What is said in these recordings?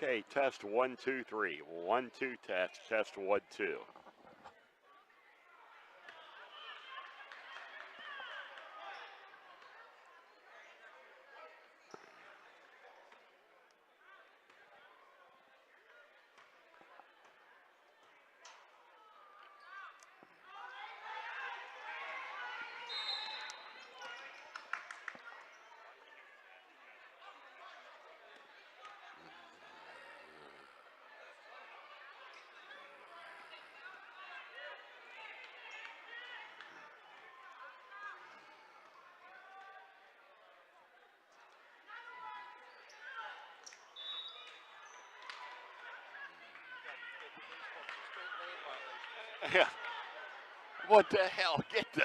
Okay, test 1, 2, 3. 1, 2, test 1, 2. Yeah. What the hell? Get the.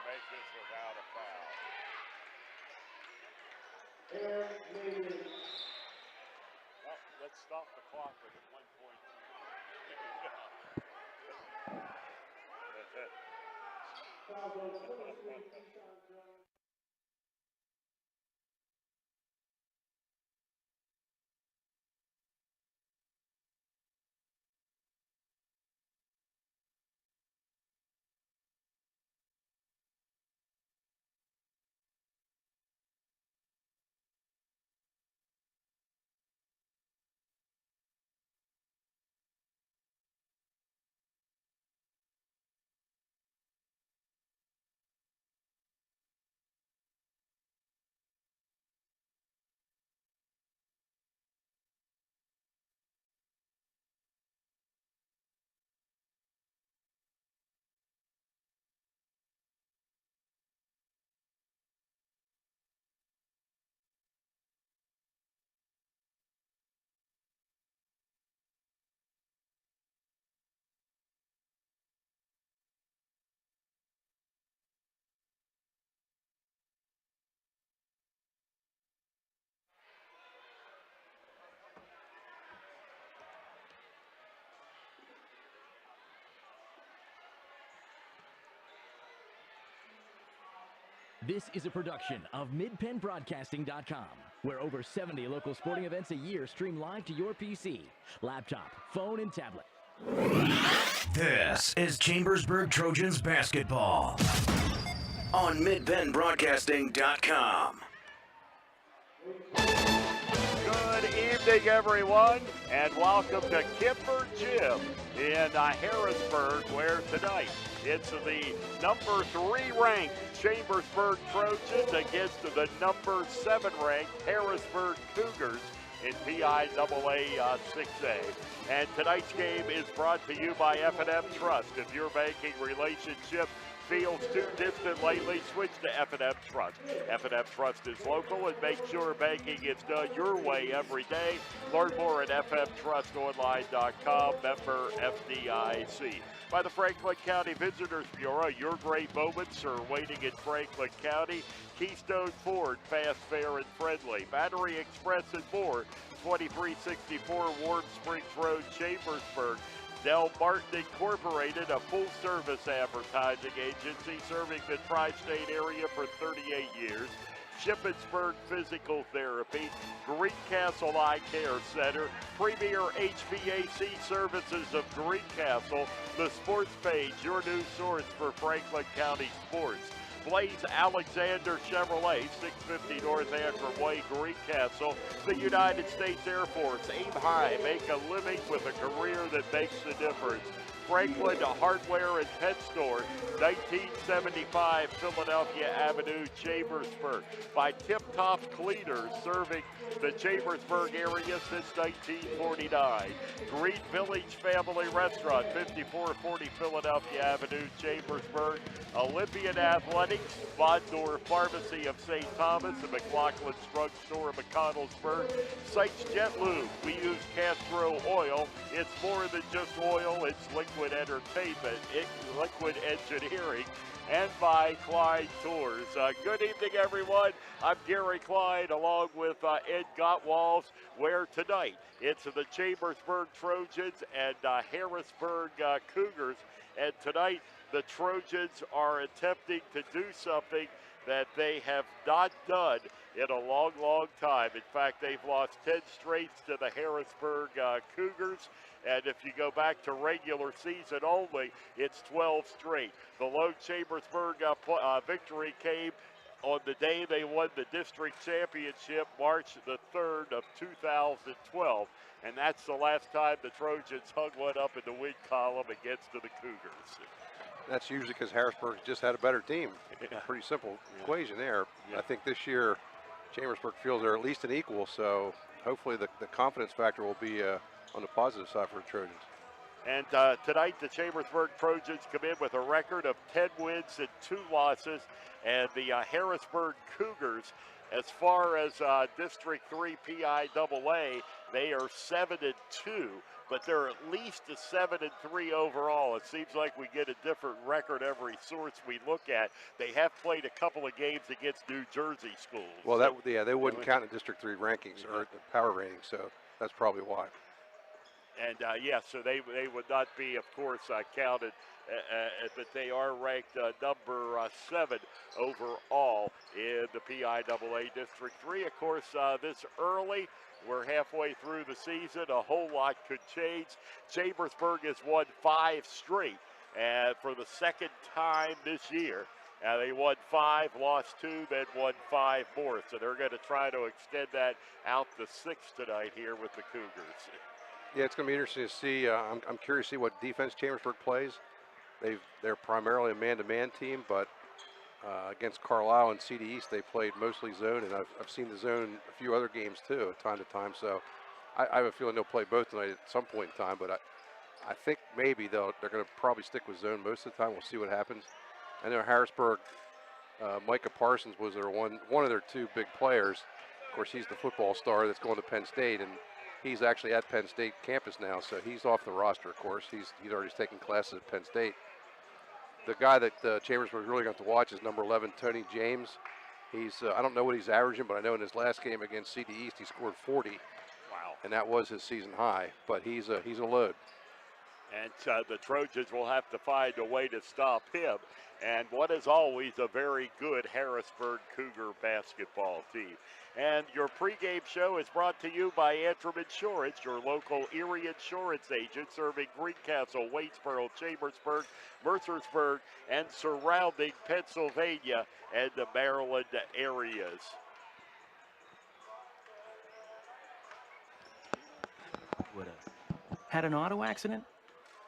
Make this without a foul. Well, let's stop the clock at 1.2. This is a production of MidPennBroadcasting.com, where over 70 local sporting events a year stream live to your PC, laptop, phone, and tablet. This is Chambersburg Trojans basketball on MidPennBroadcasting.com. Good evening, everyone, and welcome to Kemper Gym in Harrisburg, where tonight it's the number 3 ranked Chambersburg Trojans against the number 7 ranked Harrisburg Cougars in PIAA 6A. And tonight's game is brought to you by F&M Trust. If your banking relationship feels too distant lately, switch to F&M Trust. F&M Trust is local and makes sure banking is done your way every day. Learn more at fmtrustonline.com, member FDIC. By the Franklin County Visitors Bureau, your great moments are waiting in Franklin County. Keystone Ford, fast, fair, and friendly. Battery Express and more, 2364 Warm Springs Road, Chambersburg. Del Martin Incorporated, a full-service advertising agency serving the tri-state area for 38 years. Shippensburg Physical Therapy, Greencastle Eye Care Center, Premier HVAC Services of Greencastle, The Sports Page, your new source for Franklin County sports. Blaze Alexander Chevrolet, 650 North Akron Way, Greencastle. The United States Air Force, aim high, make a living with a career that makes the difference. Franklin Hardware and Pet Store, 1975 Philadelphia Avenue, Chambersburg. By Tip Top Cleaners, serving the Chambersburg area since 1949. Green Village Family Restaurant, 5440 Philadelphia Avenue, Chambersburg. Olympian Athletic Weddings, Von Dorr Pharmacy of St. Thomas, the McLaughlin's Drug Store of McConnellsburg, Sykes Jet Lube. We use Castro oil. It's more than just oil. It's liquid entertainment, liquid engineering. And by Klein Tours. Good evening, everyone. I'm Gary Klein along with Ed Gottwals, where tonight it's the Chambersburg Trojans and Harrisburg Cougars. And tonight the Trojans are attempting to do something that they have not done in a long, long time. In fact, they've lost 10 straights to the Harrisburg Cougars. And if you go back to regular season only, it's 12 straight. The lone Chambersburg victory came on the day they won the district championship, March the 3rd of 2012. And that's the last time the Trojans hung one up in the win column against the Cougars. That's usually because Harrisburg just had a better team. Yeah. Pretty simple equation there. Yeah. I think this year Chambersburg feels they're at least an equal, so hopefully the confidence factor will be on the positive side for the Trojans. And tonight the Chambersburg Trojans come in with a record of 10 wins and 2 losses. And the Harrisburg Cougars, as far as District 3 PIAA, they are 7-2. But they're at least a 7-3 overall. It seems like we get a different record every source we look at. They have played a couple of games against New Jersey schools. Well, they wouldn't count in District 3 rankings or the power ratings, so that's probably why. And so they would not be, of course, counted, but they are ranked number 7 overall in the PIAA District 3. Of course, this early, we're halfway through the season. A whole lot could change. Chambersburg has won 5 straight, and for the second time this year. They won 5, lost 2, then won 5 more. So they're going to try to extend that out to 6 tonight here with the Cougars. Yeah, it's going to be interesting to see. I'm curious to see what defense Chambersburg plays. They're primarily a man-to-man team, but against Carlisle and CD East, they played mostly zone, and I've seen the zone a few other games too, time to time. So I have a feeling they'll play both tonight at some point in time. But I think maybe they're going to probably stick with zone most of the time. We'll see what happens. I know Harrisburg, Micah Parsons was their one of their 2 big players. Of course, he's the football star that's going to Penn State, and he's actually at Penn State campus now, so he's off the roster, of course. He's already taken classes at Penn State. The guy that Chambersburg really got to watch is number 11, Tony James. He's I don't know what he's averaging, but I know in his last game against CD East, he scored 40. Wow. And that was his season high, but he's a load. And the Trojans will have to find a way to stop him. And what is always a very good Harrisburg Cougar basketball team. And your pregame show is brought to you by Antrim Insurance, your local Erie insurance agent serving Greencastle, Waitsboro, Chambersburg, Mercersburg, and surrounding Pennsylvania and the Maryland areas. Had an auto accident?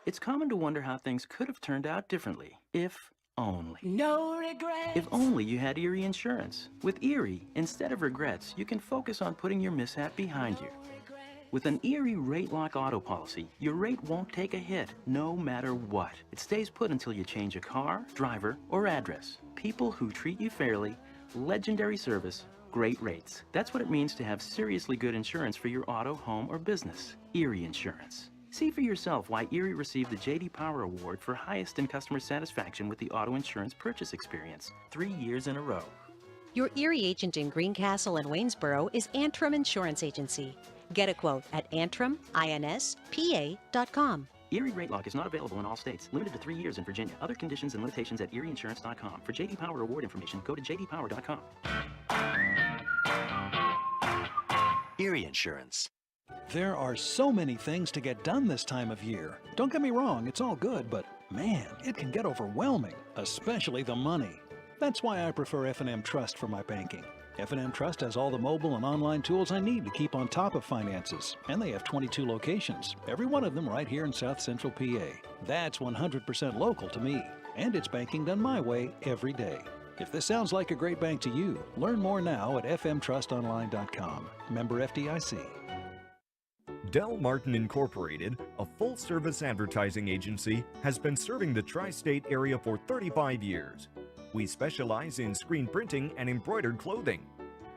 It's common to wonder how things could have turned out differently, if only. No regrets. If only you had Erie Insurance. With Erie, instead of regrets, you can focus on putting your mishap behind you. With an Erie Rate Lock auto policy, your rate won't take a hit, no matter what. It stays put until you change a car, driver, or address. People who treat you fairly, legendary service, great rates. That's what it means to have seriously good insurance for your auto, home, or business. Erie Insurance. See for yourself why Erie received the J.D. Power Award for highest in customer satisfaction with the auto insurance purchase experience 3 years in a row. Your Erie agent in Greencastle and Waynesboro is Antrim Insurance Agency. Get a quote at antriminspa.com. Erie Rate Lock is not available in all states. Limited to 3 years in Virginia. Other conditions and limitations at erieinsurance.com. For J.D. Power Award information, go to jdpower.com. Erie Insurance. There are so many things to get done this time of year. Don't get me wrong, it's all good, but man, it can get overwhelming, especially the money. That's why I prefer F&M Trust for my banking. F&M Trust has all the mobile and online tools I need to keep on top of finances, and they have 22 locations, every one of them right here in South Central PA. That's 100% local to me, and it's banking done my way every day. If this sounds like a great bank to you, learn more now at fmtrustonline.com. Member FDIC. Del Martin Incorporated, a full-service advertising agency, has been serving the tri-state area for 35 years. We specialize in screen printing and embroidered clothing.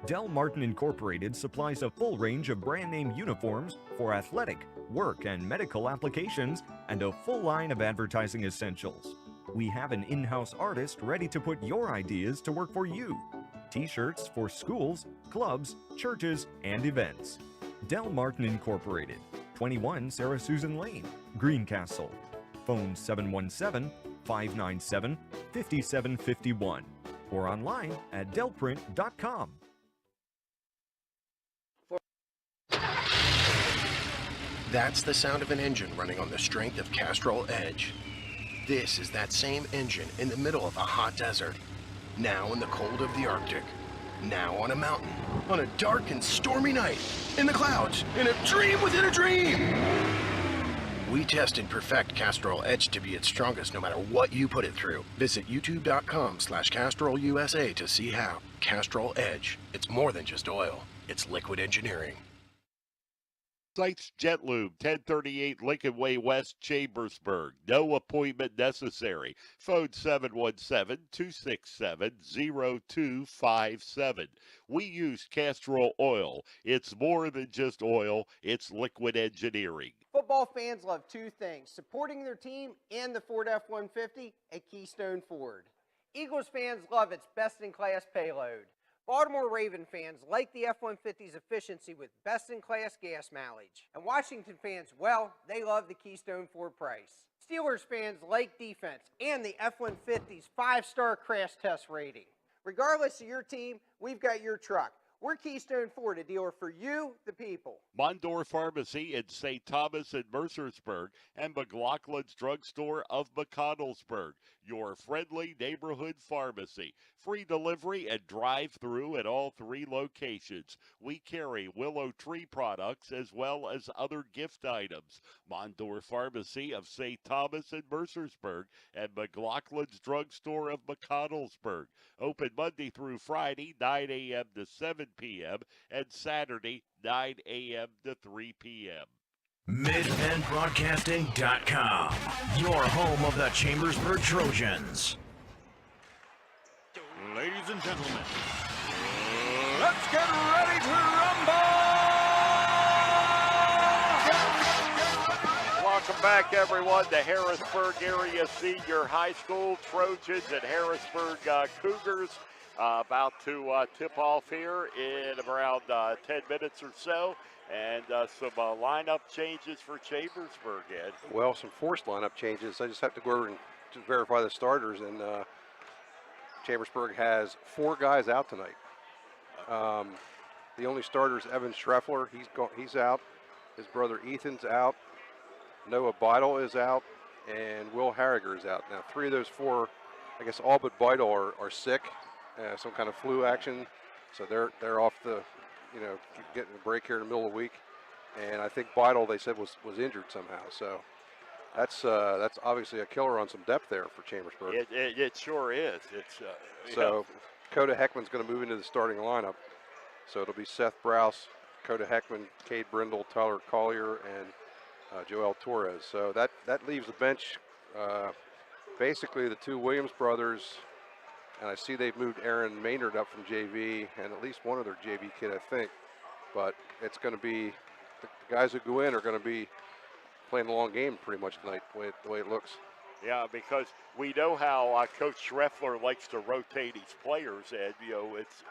Del Martin Incorporated supplies a full range of brand name uniforms for athletic, work, and medical applications, and a full line of advertising essentials. We have an in-house artist ready to put your ideas to work for you. T-shirts for schools, clubs, churches, and events. Del Martin Incorporated, 21 Sarah Susan Lane, Greencastle. Phone 717-597-5751 or online at delprint.com. That's the sound of an engine running on the strength of Castrol Edge. This is that same engine in the middle of a hot desert. Now in the cold of the Arctic. Now on a mountain. On a dark and stormy night. In the clouds. In a dream within a dream. We test and perfect Castrol Edge to be its strongest no matter what you put it through. Visit youtube.com/CastrolUSA to see how. Castrol Edge. It's more than just oil. It's liquid engineering. Sites Jet Lube, 1038 Lincoln Way West, Chambersburg. No appointment necessary. Phone 717-267-0257. We use Castrol Oil. It's more than just oil. It's liquid engineering. Football fans love two things: supporting their team and the Ford F-150 at Keystone Ford. Eagles fans love its best-in-class payload. Baltimore Raven fans like the F-150's efficiency with best-in-class gas mileage. And Washington fans, well, they love the Keystone Ford price. Steelers fans like defense and the F-150's 5-star crash test rating. Regardless of your team, we've got your truck. We're Keystone Ford, a dealer for you, the people. Mondor Pharmacy in St. Thomas and Mercersburg, and McLaughlin's Drugstore of McConnellsburg, your friendly neighborhood pharmacy. Free delivery and drive-through at all 3 locations. We carry Willow Tree products as well as other gift items. Mondor Pharmacy of St. Thomas and Mercersburg, and McLaughlin's Drugstore of McConnellsburg. Open Monday through Friday, 9 a.m. to 7 p.m., and Saturday, 9 a.m. to 3 p.m. MidPennBroadcasting.com, your home of the Chambersburg Trojans. Ladies and gentlemen, let's get ready to rumble! Welcome back, everyone, to Harrisburg Area Senior High School. Trojans and Harrisburg Cougars about to tip off here in around 10 minutes or so. And some lineup changes for Chambersburg, Ed. Well, some forced lineup changes. I just have to go over and just verify the starters. And Chambersburg has 4 guys out tonight. The only starter is Evan Schreffler. He's out. His brother Ethan's out. Noah Beidel is out. And Will Harriger is out. Now, 3 of those 4, I guess all but Beidel are sick. Some kind of flu action. So they're off the, getting a break here in the middle of the week. And I think Beidel, they said, was injured somehow. So that's obviously a killer on some depth there for Chambersburg. It sure is. It's so Coda Heckman's going to move into the starting lineup. So it'll be Seth Browse, Coda Heckman, Cade Brindle, Tyler Collier, and Joel Torres. So that leaves the bench basically the 2 Williams brothers. And I see they've moved Aaron Maynard up from JV and at least one of their JV kid, I think. But it's going to be the guys who go in are going to be playing a long game pretty much tonight, the way it looks. Yeah, because we know how Coach Schreffler likes to rotate his players, and it's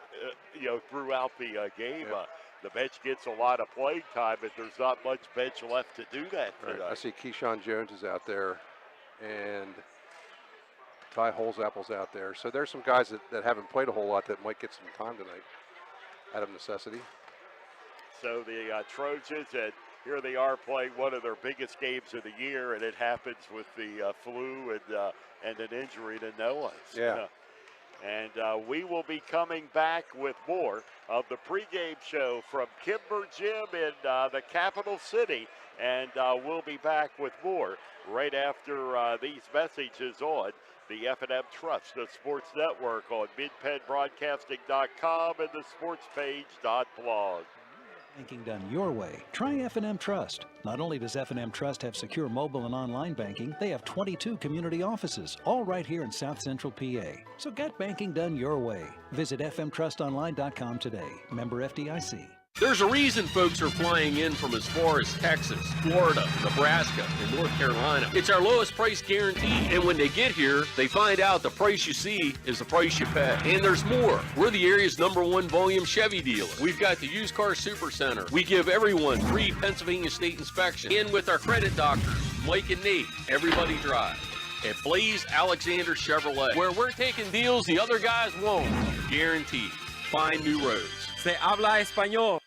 throughout the game. Yeah. The bench gets a lot of playing time, but there's not much bench left to do that tonight. Right. I see Keyshawn Jones is out there, and Ty Holzapple's out there. So there's some guys that haven't played a whole lot that might get some time tonight out of necessity. So the Trojans, and here they are playing one of their biggest games of the year, and it happens with the flu and an injury to Noah. Yeah. And we will be coming back with more of the pregame show from Kimber Gym in the capital city. And we'll be back with more right after these messages on the F&M Trust, the Sports Network on MidPennBroadcasting.com and the sportspage.blog. Banking done your way. Try F&M Trust. Not only does F&M Trust have secure mobile and online banking, they have 22 community offices, all right here in South Central PA. So get banking done your way. Visit fmtrustonline.com today. Member FDIC. There's a reason folks are flying in from as far as Texas, Florida, Nebraska, and North Carolina. It's our lowest price guarantee. And when they get here, they find out the price you see is the price you pay. And there's more. We're the area's #1 volume Chevy dealer. We've got the Used Car Super Center. We give everyone free Pennsylvania State inspection. And with our credit doctors, Mike and Nate, everybody drives. At Blaze Alexander Chevrolet, where we're taking deals the other guys won't. Guaranteed. Find new roads. Se habla español.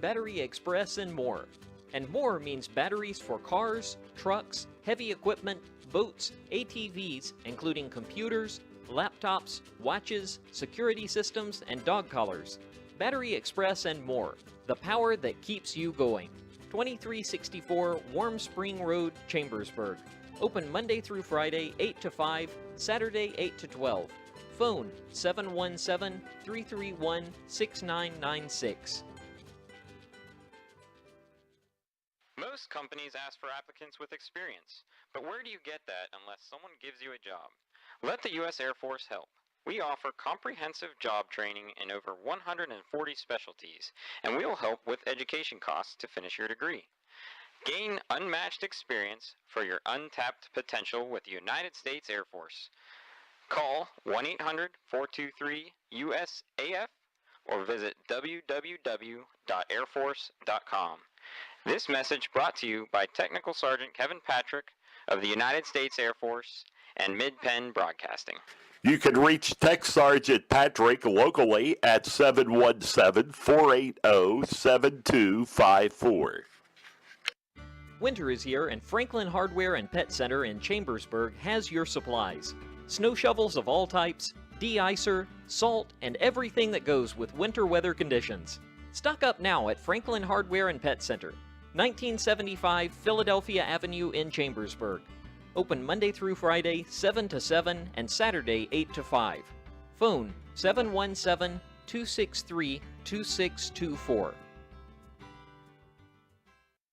Battery Express and more. And more means batteries for cars, trucks, heavy equipment, boats, ATVs, including computers, laptops, watches, security systems, and dog collars. Battery Express and more. The power that keeps you going. 2364 Warm Spring Road, Chambersburg. Open Monday through Friday, 8 to 5, Saturday, 8 to 12. Phone 717-331-6996. Most companies ask for applicants with experience, but where do you get that unless someone gives you a job? Let the U.S. Air Force help. We offer comprehensive job training in over 140 specialties, and we will help with education costs to finish your degree. Gain unmatched experience for your untapped potential with the United States Air Force. Call 1-800-423-USAF or visit www.airforce.com. This message brought to you by Technical Sergeant Kevin Patrick of the United States Air Force and Mid-Penn Broadcasting. You can reach Tech Sergeant Patrick locally at 717-480-7254. Winter is here, and Franklin Hardware and Pet Center in Chambersburg has your supplies. Snow shovels of all types, de-icer, salt, and everything that goes with winter weather conditions. Stock up now at Franklin Hardware and Pet Center, 1975 Philadelphia Avenue in Chambersburg. Open Monday through Friday, 7 to 7, and Saturday, 8 to 5. Phone 717-263-2624.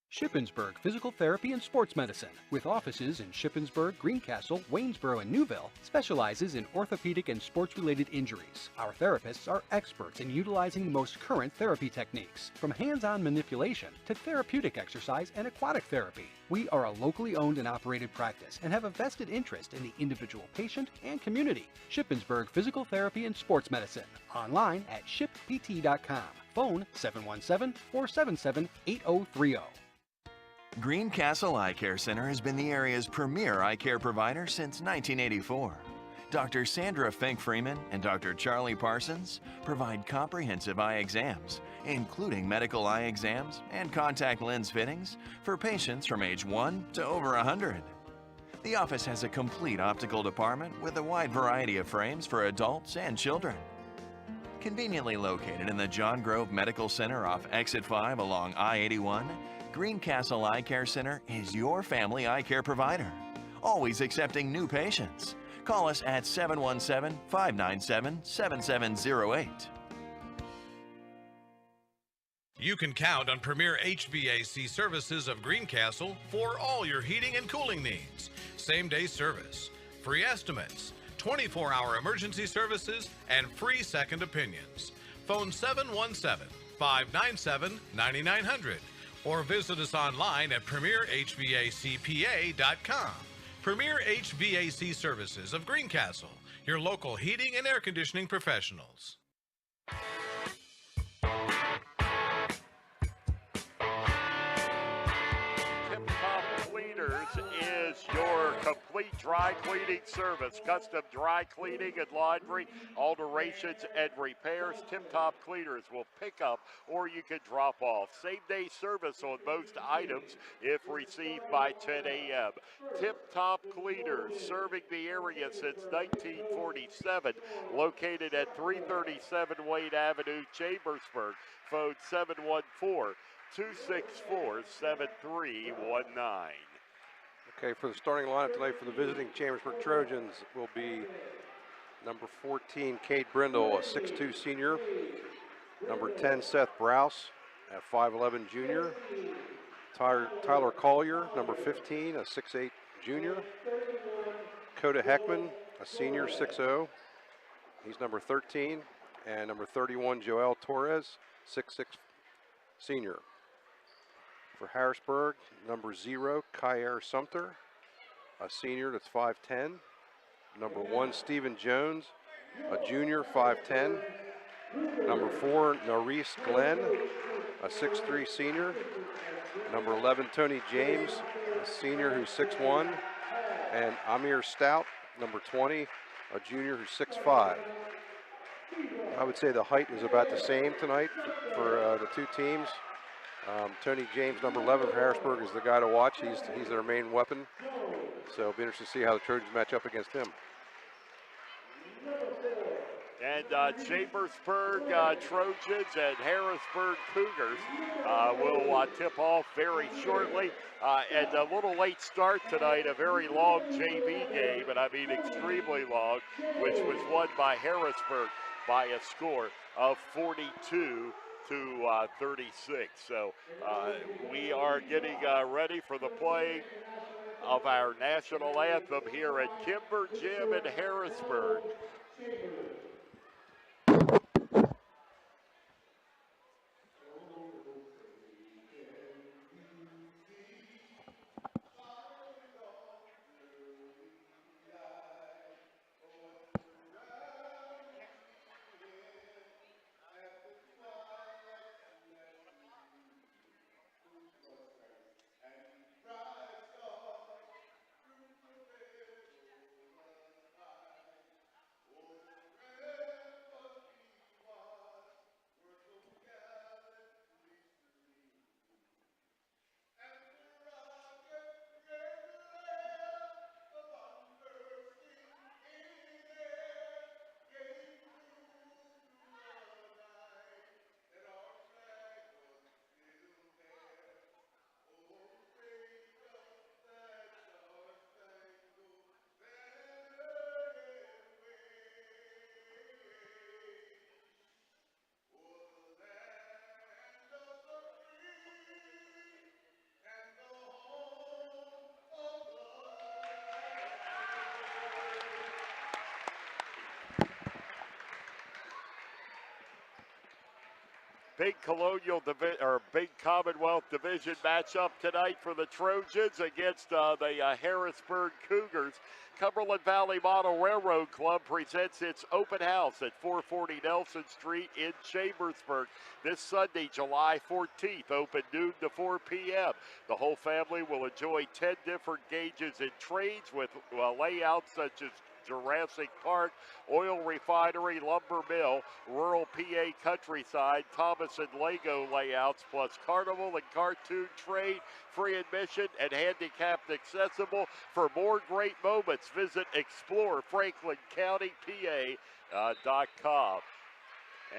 Shippensburg Physical Therapy and Sports Medicine, with offices in Shippensburg, Greencastle, Waynesboro, and Newville, specializes in orthopedic and sports-related injuries. Our therapists are experts in utilizing the most current therapy techniques, from hands-on manipulation to therapeutic exercise and aquatic therapy. We are a locally owned and operated practice and have a vested interest in the individual patient and community. Shippensburg Physical Therapy and Sports Medicine, online at shippt.com. Phone 717-477-8030. Greencastle Eye Care Center has been the area's premier eye care provider since 1984. Dr. Sandra Fink-Freeman and Dr. Charlie Parsons provide comprehensive eye exams, including medical eye exams and contact lens fittings for patients from age 1 to over 100. The office has a complete optical department with a wide variety of frames for adults and children. Conveniently located in the John Grove Medical Center off Exit 5 along I-81, Greencastle Eye Care Center is your family eye care provider, always accepting new patients. Call us at 717-597-7708. You can count on Premier HVAC Services of Greencastle for all your heating and cooling needs. Same-day service, free estimates, 24-hour emergency services, and free second opinions. Phone 717-597-9900 or visit us online at premierhvacpa.com. Premier HVAC Services of Greencastle, your local heating and air conditioning professionals. Is your complete dry cleaning service. Custom dry cleaning and laundry, alterations and repairs. Tip Top Cleaners will pick up or you can drop off. Same-day service on most items if received by 10 a.m. Tip Top Cleaners, serving the area since 1947, located at 337 Wayne Avenue, Chambersburg. Phone 714-264-7319. Okay, for the starting lineup tonight for the visiting Chambersburg Trojans will be number 14, Cade Brindle, a 6'2 senior. Number 10, Seth Browse. a 5'11 junior. Tyler Collier, number 15, a 6'8 junior. Coda Heckman, a senior, 6'0. He's number 13. And number 31, Joel Torres, 6'6 senior. For Harrisburg, number 0, Kyer Sumter, a senior that's 5'10. Number 1, Stephen Jones, a junior, 5'10. Number 4, Norris Glenn, a 6'3 senior. Number 11, Tony James, a senior who's 6'1. And Amir Stout, number 20, a junior who's 6'5. I would say the height is about the same tonight for the two teams. Tony James, number 11 for Harrisburg, is the guy to watch. He's their main weapon. So it'll be interesting to see how the Trojans match up against him. And Chambersburg Trojans and Harrisburg Cougars will tip off very shortly. And a little late start tonight, a very long JV game, and I mean extremely long, which was won by Harrisburg by a score of 42 to 36. So we are getting ready for the play of our national anthem here at Kimber Gym in Harrisburg. Big Colonial or Big Commonwealth Division matchup tonight for the Trojans against the Harrisburg Cougars. Cumberland Valley Model Railroad Club presents its open house at 440 Nelson Street in Chambersburg this Sunday, July 14th, open noon to 4 p.m. The whole family will enjoy 10 different gauges and trades with layouts such as Jurassic Park, Oil Refinery, Lumber Mill, Rural PA Countryside, Thomas and Lego layouts, plus Carnival and Cartoon Trade, free admission and handicapped accessible. For more great moments, visit ExploreFranklinCountyPA.com.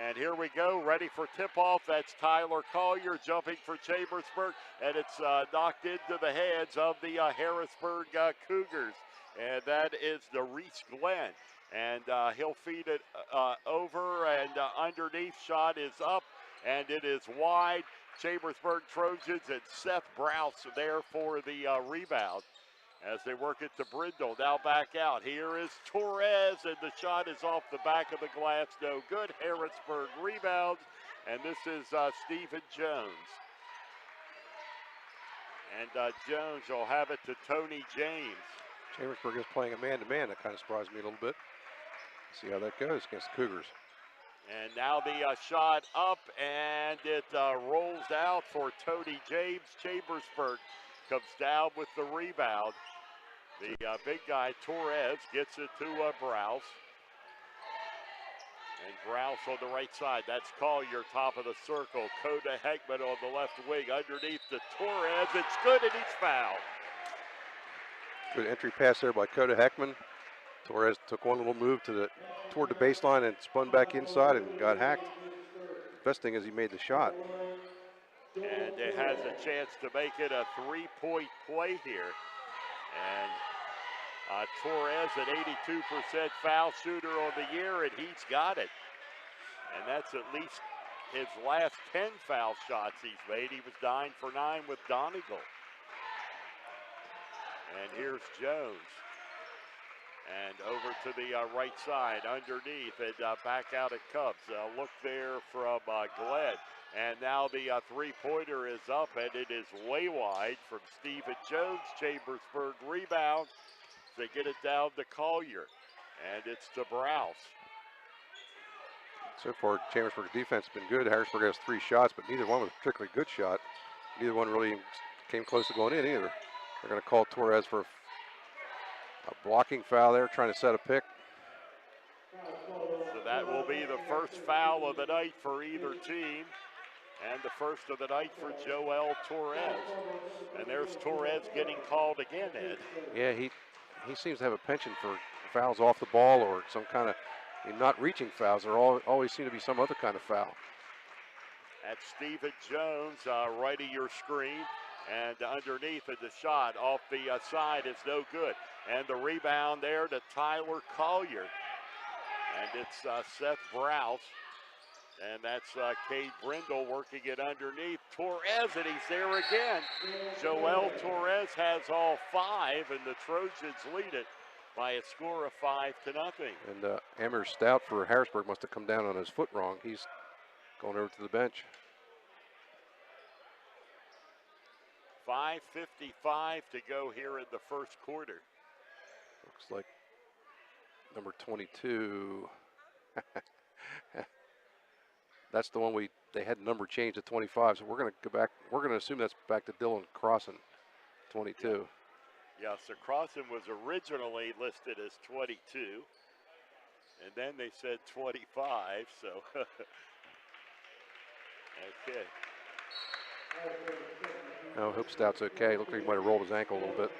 And here we go, ready for tip-off. That's Tyler Collier jumping for Chambersburg, and it's knocked into the hands of the Harrisburg Cougars. And that is the Reese Glenn. And he'll feed it over, and underneath shot is up, and it is wide. Chambersburg Trojans and Seth Browse there for the rebound as they work it to Brindle. Now back out. Here is Torres, and the shot is off the back of the glass. No good. Harrisburg rebounds, and this is Stephen Jones. And Jones will have it to Tony James. Chambersburg is playing a man-to-man. That kind of surprised me a little bit. See how that goes against the Cougars. And now the shot up, and it rolls out for Tony James. Chambersburg comes down with the rebound. The big guy, Torres, gets it to Browse. And Browse on the right side. That's Collier, top of the circle. Coda Heckman on the left wing. Underneath to Torres. It's good, and he's fouled. Good entry pass there by Coda Heckman. Torres took one little move toward the baseline and spun back inside and got hacked. Best thing is he made the shot. And it has a chance to make it a three-point play here. And Torres, an 82% foul shooter on the year, and he's got it. And that's at least his last 10 foul shots he's made, he was 9 for 9 with Donegal. And here's Jones. And over to the right side, underneath, and back out it comes. Look there from Glenn. And now the three-pointer is up, and it is way wide from Stephen Jones. Chambersburg rebound. They get it down to Collier. And it's to Browse. So far, Chambersburg defense has been good. Harrisburg has 3 shots, but neither one was a particularly good shot. Neither one really came close to going in either. They're going to call Torres for a blocking foul there, trying to set a pick. So that will be the first foul of the night for either team. And the first of the night for Joel Torres. And there's Torres getting called again, Ed. Yeah, he seems to have a penchant for fouls off the ball or some kind of not reaching fouls. There always seem to be some other kind of foul. That's Stephen Jones, right of your screen. And underneath it, the shot off the side is no good. And the rebound there to Tyler Collier. And it's Seth Browse. And that's Cade Brindle working it underneath. Torres, and he's there again. Joel Torres has all 5, and the Trojans lead it by a score of 5-0. And Amir Stout for Harrisburg must have come down on his foot wrong. He's going over to the bench. 5:55 to go here in the first quarter. Looks like number 22. That's the one they had number changed to 25, so we're going to go back. We're going to assume that's back to Dylan Crossan, 22. Yeah, so Crossan was originally listed as 22, and then they said 25, so. Okay. No, I hope Stout's okay. Looks like he might have rolled his ankle a little bit.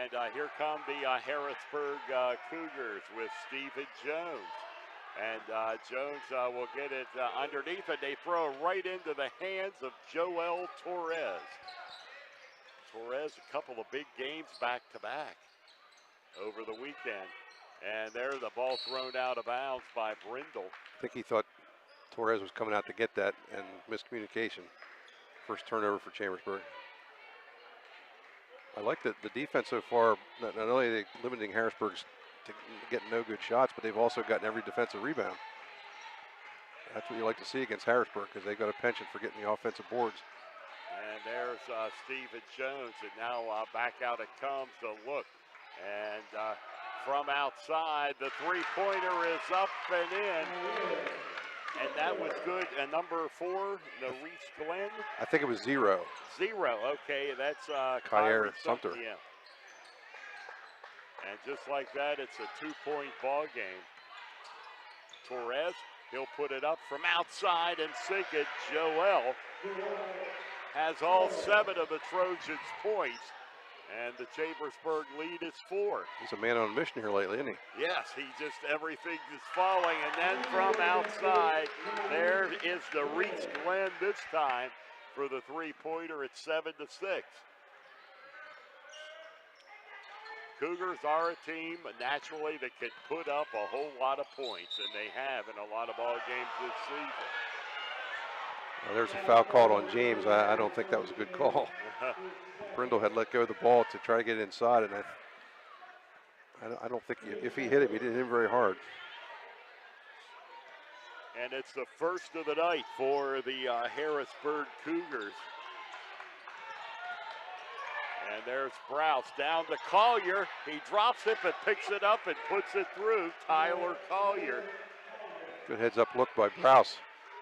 And here come the Harrisburg Cougars with Stephen Jones. And Jones will get it underneath, and they throw it right into the hands of Joel Torres. Torres, a couple of big games back-to-back over the weekend. And there, the ball thrown out of bounds by Brindle. I think he thought Torres was coming out to get that, and miscommunication. First turnover for Chambersburg. I like the defense so far. Not only are they limiting Harrisburg's to get no good shots, but they've also gotten every defensive rebound. That's what you like to see against Harrisburg, because they've got a penchant for getting the offensive boards. And there's Stephen Jones, and now back out it comes to look. And from outside, the three-pointer is up and in. And that was good. And number 4, Maurice Glenn. I think it was 0. 0, okay, that's Kyra Sumter. Yeah. And just like that, it's a 2-point ball game. Torres, he'll put it up from outside and sink it. Joel has all 7 of the Trojans' points, and the Chambersburg lead is 4. He's a man on a mission here lately, isn't he? Yes, everything is falling, and then from outside, there is the Reese Glenn this time for the three-pointer at 7-6. Cougars are a team, naturally, that can put up a whole lot of points, and they have in a lot of ball games this season. Well, there's a foul called on James. I don't think that was a good call. Brindle had let go of the ball to try to get it inside, and I don't think if he hit him, he didn't hit him very hard. And it's the first of the night for the Harrisburg Cougars. And there's Browse down to Collier. He drops it but picks it up and puts it through. Tyler Collier. Good heads up look by Browse.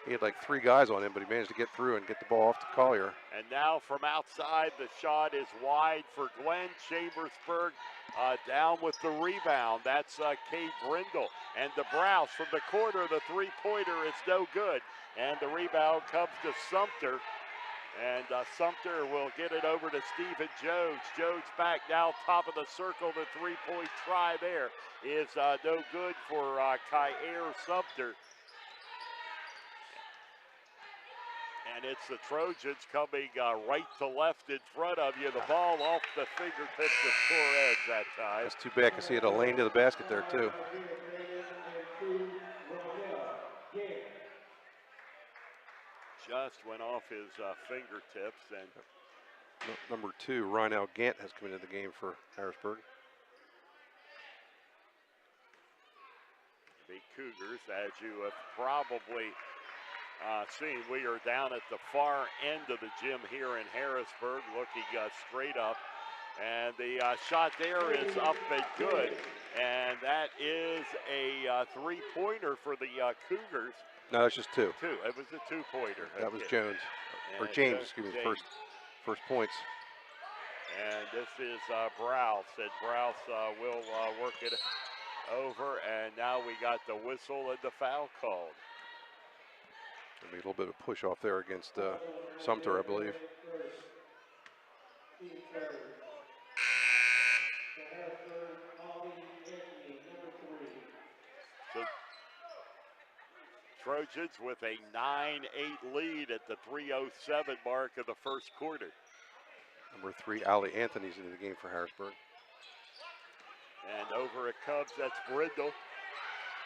He had like 3 guys on him, but he managed to get through and get the ball off to Collier. And now from outside, the shot is wide for Glenn. Chambersburg down with the rebound. That's Cade Brindle. And the Browse from the corner, the three-pointer is no good. And the rebound comes to Sumter. And Sumter will get it over to Stephen Jones. Jones back now, top of the circle. The three-point try there is no good for Kyra Sumter. And it's the Trojans coming right to left in front of you. The ball off the fingertips of Torres that time. That's too bad because he had a lane to the basket there too. just went off his fingertips. And number 2, Rhinell Gant, has come into the game for Harrisburg. The Cougars, as you have probably seen, we are down at the far end of the gym here in Harrisburg, looking straight up. And the shot there is up and good. And that is a 3-pointer for the Cougars. No, that's just 2. It was a 2-pointer. That was Jones, or James, excuse me, first points. And this is Browse, and Browse will work it over, and now we got the whistle and the foul called. There'll be a little bit of push off there against Sumter, I believe. So Trojans with a 9-8 lead at the 3:07 mark of the first quarter. Number 3, Allie Anthony's into the game for Harrisburg. And over at Cubs, that's Brindle.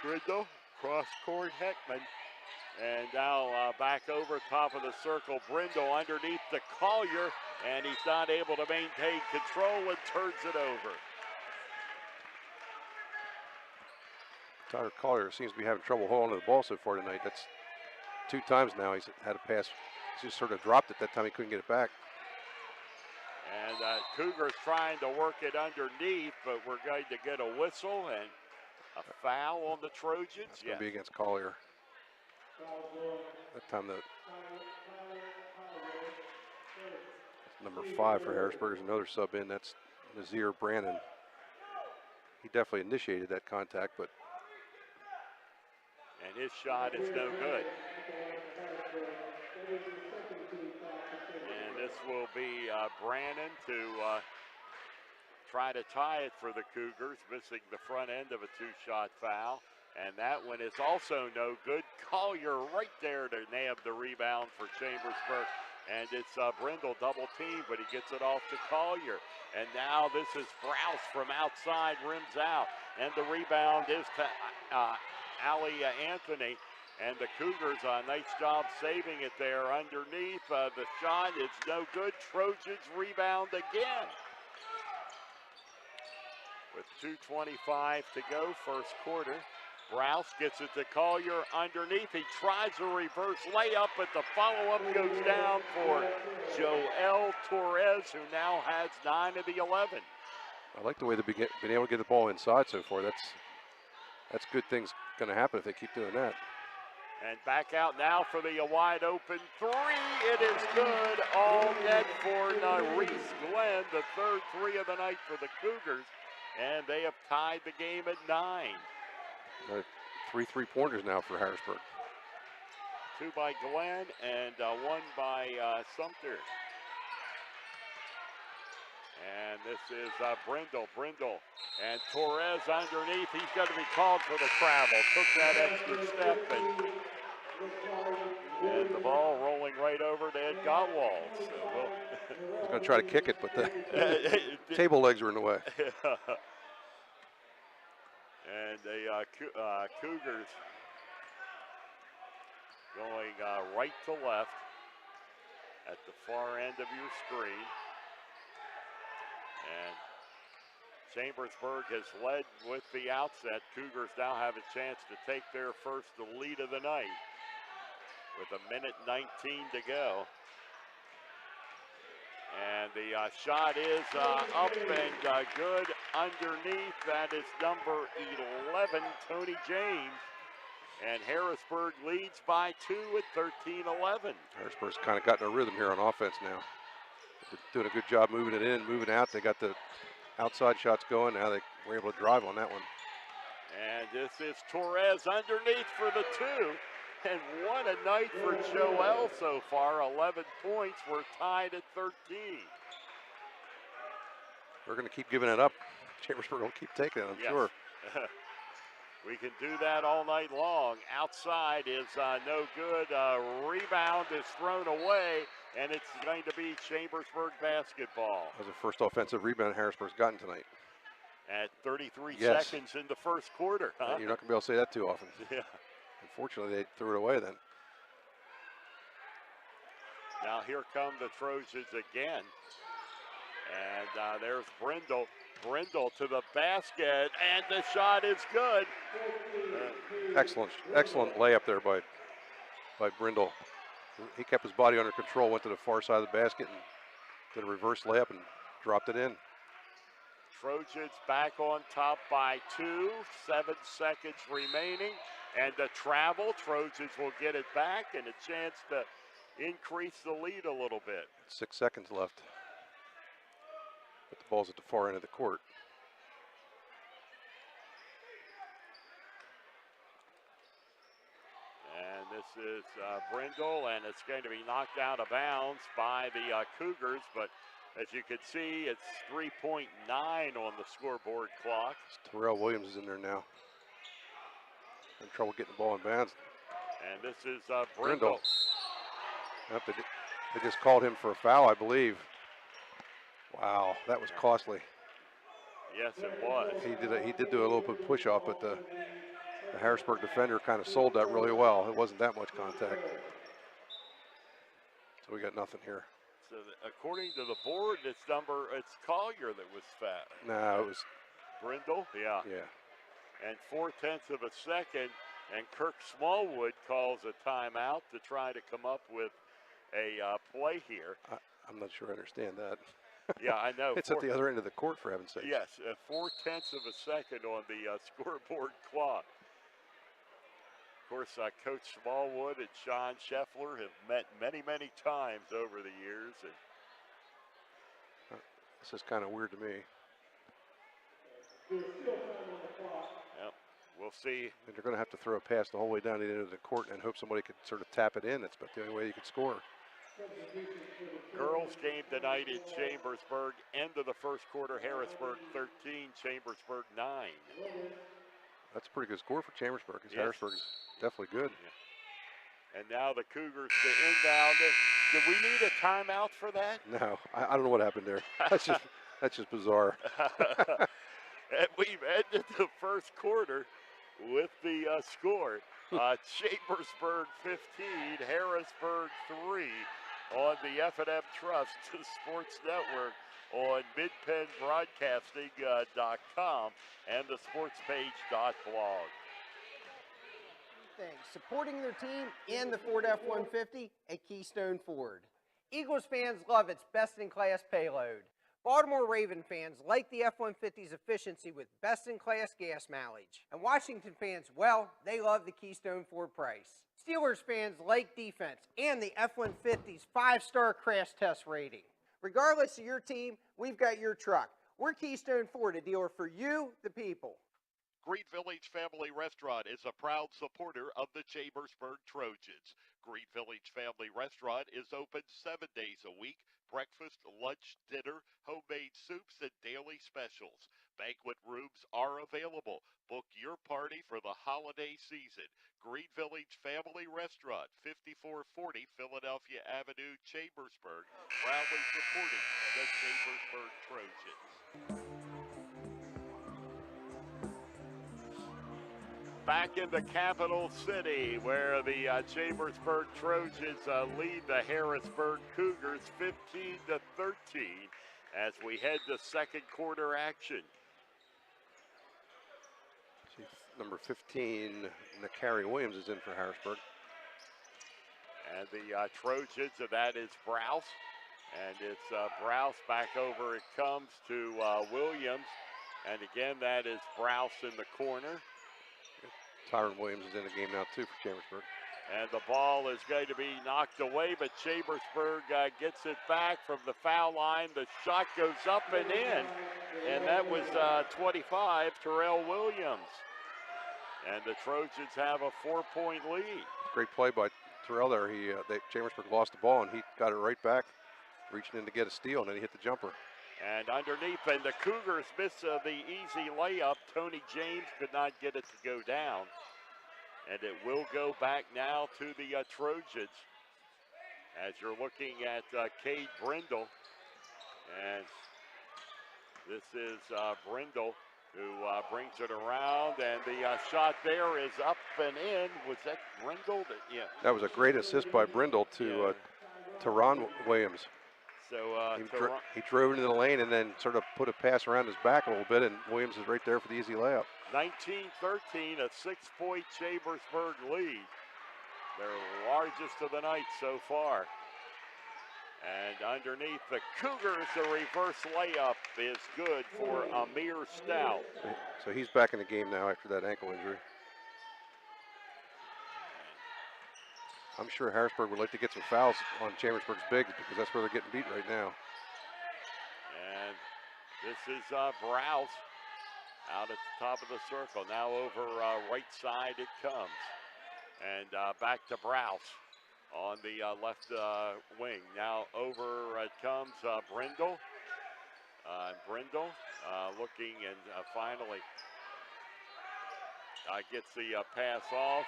Brindle, cross court, Heckman. And now back over top of the circle, Brindle underneath the Collier, and he's not able to maintain control and turns it over. Tyler Collier seems to be having trouble holding the ball so far tonight. That's 2 times now he's had a pass. He's just sort of dropped it that time. He couldn't get it back. And Cougars trying to work it underneath, but we're going to get a whistle and a foul on the Trojans. It's going to be against Collier. That time number 5 for Harrisburg is another sub in. That's Nazir Brannon. He definitely initiated that contact, but. And his shot is no good. And this will be Brannon to try to tie it for the Cougars, missing the front end of a 2-shot foul. And that one is also no good. Collier right there to nab the rebound for Chambersburg. And it's Brindle double team, but he gets it off to Collier. And now this is Browse from outside, rims out. And the rebound is to Allie Anthony. And the Cougars, a nice job saving it there underneath. The shot is no good. Trojans rebound again. With 2:25 to go, first quarter. Browse gets it to Collier underneath. He tries a reverse layup, but the follow-up goes down for Joel Torres, who now has 9 of the 11. I like the way they've been able to get the ball inside so far. That's good things going to happen if they keep doing that. And back out now for the wide open 3. It is good. All net for Reese Glenn, the third 3 of the night for the Cougars. And they have tied the game at 9. 3 3-pointers now for Harrisburg. 2 by Glenn and 1 by Sumter. And this is Brindle. And Torres underneath. He's going to be called for the travel. Took that extra step. And the ball rolling right over to Ed Gottwald. So He's going to try to kick it, but the table legs are in the way. And the Cougars going right to left at the far end of your screen. And Chambersburg has led with the outset. Cougars now have a chance to take their first lead of the night with 1:19 to go. And the shot is up and good underneath. That is number 11, Tony James. And Harrisburg leads by 2 at 13-11. Harrisburg's kind of gotten a rhythm here on offense now. They're doing a good job moving it in, moving out. They got the outside shots going. Now they were able to drive on that one. And this is Torres underneath for the 2. And what a night for Joel so far. 11 points. We're tied at 13. We're going to keep giving it up. Chambersburg will keep taking it, I'm sure. We can do that all night long. Outside is no good. Rebound is thrown away, and it's going to be Chambersburg basketball. That was the first offensive rebound Harrisburg's gotten tonight. At 33 seconds in the first quarter. Huh? You're not going to be able to say that too often. Yeah. Unfortunately, they threw it away then. Now here come the Trojans again. And there's Brindle. Brindle to the basket, and the shot is good. Excellent layup there by Brindle. He kept his body under control, went to the far side of the basket and did a reverse layup and dropped it in. Trojans back on top by 2, 7 seconds remaining. And the travel, Trojans will get it back and a chance to increase the lead a little bit. 6 seconds left. But the ball's at the far end of the court. And this is Brindle, and it's going to be knocked out of bounds by the Cougars. But as you can see, it's 3.9 on the scoreboard clock. Terrell Williams is in there now. In trouble getting the ball in bounds. And this is Brindle. Yep, they just called him for a foul, I believe. Wow, that was costly. Yes, it was. He did do a little bit push off, but the Harrisburg defender kind of sold that really well. It wasn't that much contact. So we got nothing here. So according to the board, it's Collier that was fat. No, it was Brindle. Yeah. Yeah. And 0.4 of a second, and Kirk Smallwood calls a timeout to try to come up with a play here. I'm not sure I understand that. Yeah, I know. It's at the other end of the court, for heaven's sake. Yes, 0.4 of a second on the scoreboard clock. Of course, Coach Smallwood and Sean Scheffler have met many, many times over the years. And this is kind of weird to me. Yep, we'll see. And they're going to have to throw a pass the whole way down to the end of the court and hope somebody could sort of tap it in. That's about the only way you could score. Girls game tonight in Chambersburg. End of the first quarter, Harrisburg 13, Chambersburg 9. That's a pretty good score for Chambersburg, because Yes. Harrisburg is definitely good. And now the Cougars to inbound it. Did we need a timeout for that? No, I don't know what happened there. That's just bizarre. And we've ended the first quarter with the score. Chambersburg 15, Harrisburg 3 on the F&M Trust Sports Network on midpenbroadcasting.com and the sportspage.blog. Things. Supporting their team and the Ford F-150 at Keystone Ford. Eagles fans love its best-in-class payload. Baltimore Raven fans like the F-150's efficiency with best-in-class gas mileage. And Washington fans, well, they love the Keystone Ford price. Steelers fans like defense and the F-150's 5-star crash test rating. Regardless of your team, we've got your truck. We're Keystone Ford, a dealer for you, the people. Green Village Family Restaurant is a proud supporter of the Chambersburg Trojans. Green Village Family Restaurant is open 7 days a week. Breakfast, lunch, dinner, homemade soups, and daily specials. Banquet rooms are available. Book your party for the holiday season. Green Village Family Restaurant, 5440 Philadelphia Avenue, Chambersburg, proudly supporting the Chambersburg Trojans. Back in the capital city, where the Chambersburg Trojans lead the Harrisburg Cougars 15-13 as we head to second quarter action. Number 15, Nakari Williams is in for Harrisburg. And the Trojans, that is Browse. And it's Browse back over. It comes to Williams. And again, that is Browse in the corner. Tyron Williams is in the game now, too, for Chambersburg. And the ball is going to be knocked away, but Chambersburg gets it back from the foul line. The shot goes up and in, and that was 25, Terrell Williams. And the Trojans have a 4-point lead. Great play by Terrell there. Chambersburg lost the ball, and he got it right back, reaching in to get a steal, and then he hit the jumper. And underneath, and the Cougars miss the easy layup. Tony James could not get it to go down. And it will go back now to the Trojans as you're looking at Cade Brindle. And this is Brindle who brings it around, and the shot there is up and in. Was that Brindle? Yeah. That was a great assist by Brindle to Teron Williams. So he drove into the lane and then sort of put a pass around his back a little bit, and Williams is right there for the easy layup. 19-13, a 6-point Chambersburg lead. Their largest of the night so far. And underneath the Cougars, the reverse layup is good for Amir Stout. So he's back in the game now after that ankle injury. I'm sure Harrisburg would like to get some fouls on Chambersburg's bigs because that's where they're getting beat right now. And this is Browse out at the top of the circle. Now over right side it comes. And back to Browse on the left wing. Now over it comes Brindle. Brindle looking and finally gets the pass off.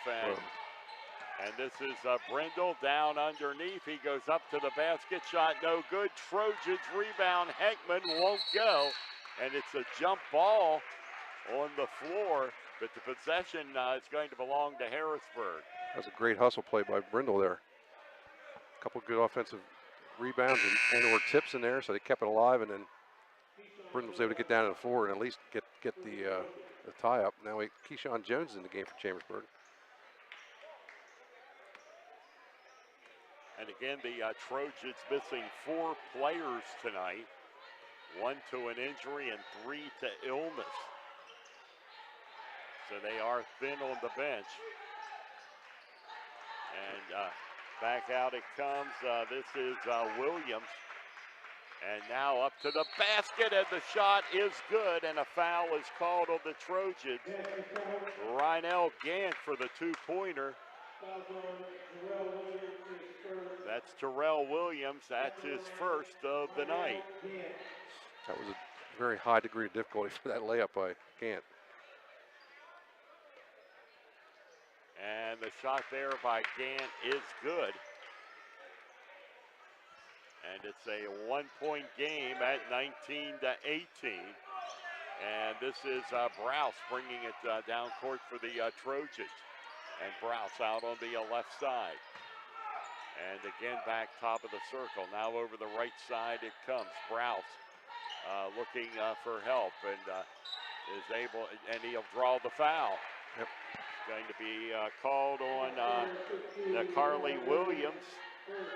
And this is Brindle down underneath. He goes up to the basket, shot no good. Trojans rebound, Heckman won't go. And it's a jump ball on the floor, but the possession is going to belong to Harrisburg. That was a great hustle play by Brindle there. A couple good offensive rebounds and or tips in there, so they kept it alive, and then Brindle was able to get down to the floor and at least get the tie up. Now Keyshawn Jones is in the game for Chambersburg. And again, the Trojans missing 4 players tonight. 1 to an injury and 3 to illness. So they are thin on the bench. And back out it comes. This is Williams. And now up to the basket, and the shot is good, and a foul is called on the Trojans. Rynell Gant for the 2-pointer. That's Terrell Williams. That's his first of the night. That was a very high degree of difficulty for that layup by Gant. And the shot there by Gant is good. And it's a 1-point game at 19-18. And this is Browse bringing it down court for the Trojans. And Browse out on the left side. And again, back top of the circle. Now over the right side it comes. Browse looking for help and is able, and he'll draw the foul. Yep. It's going to be called on Carly Williams,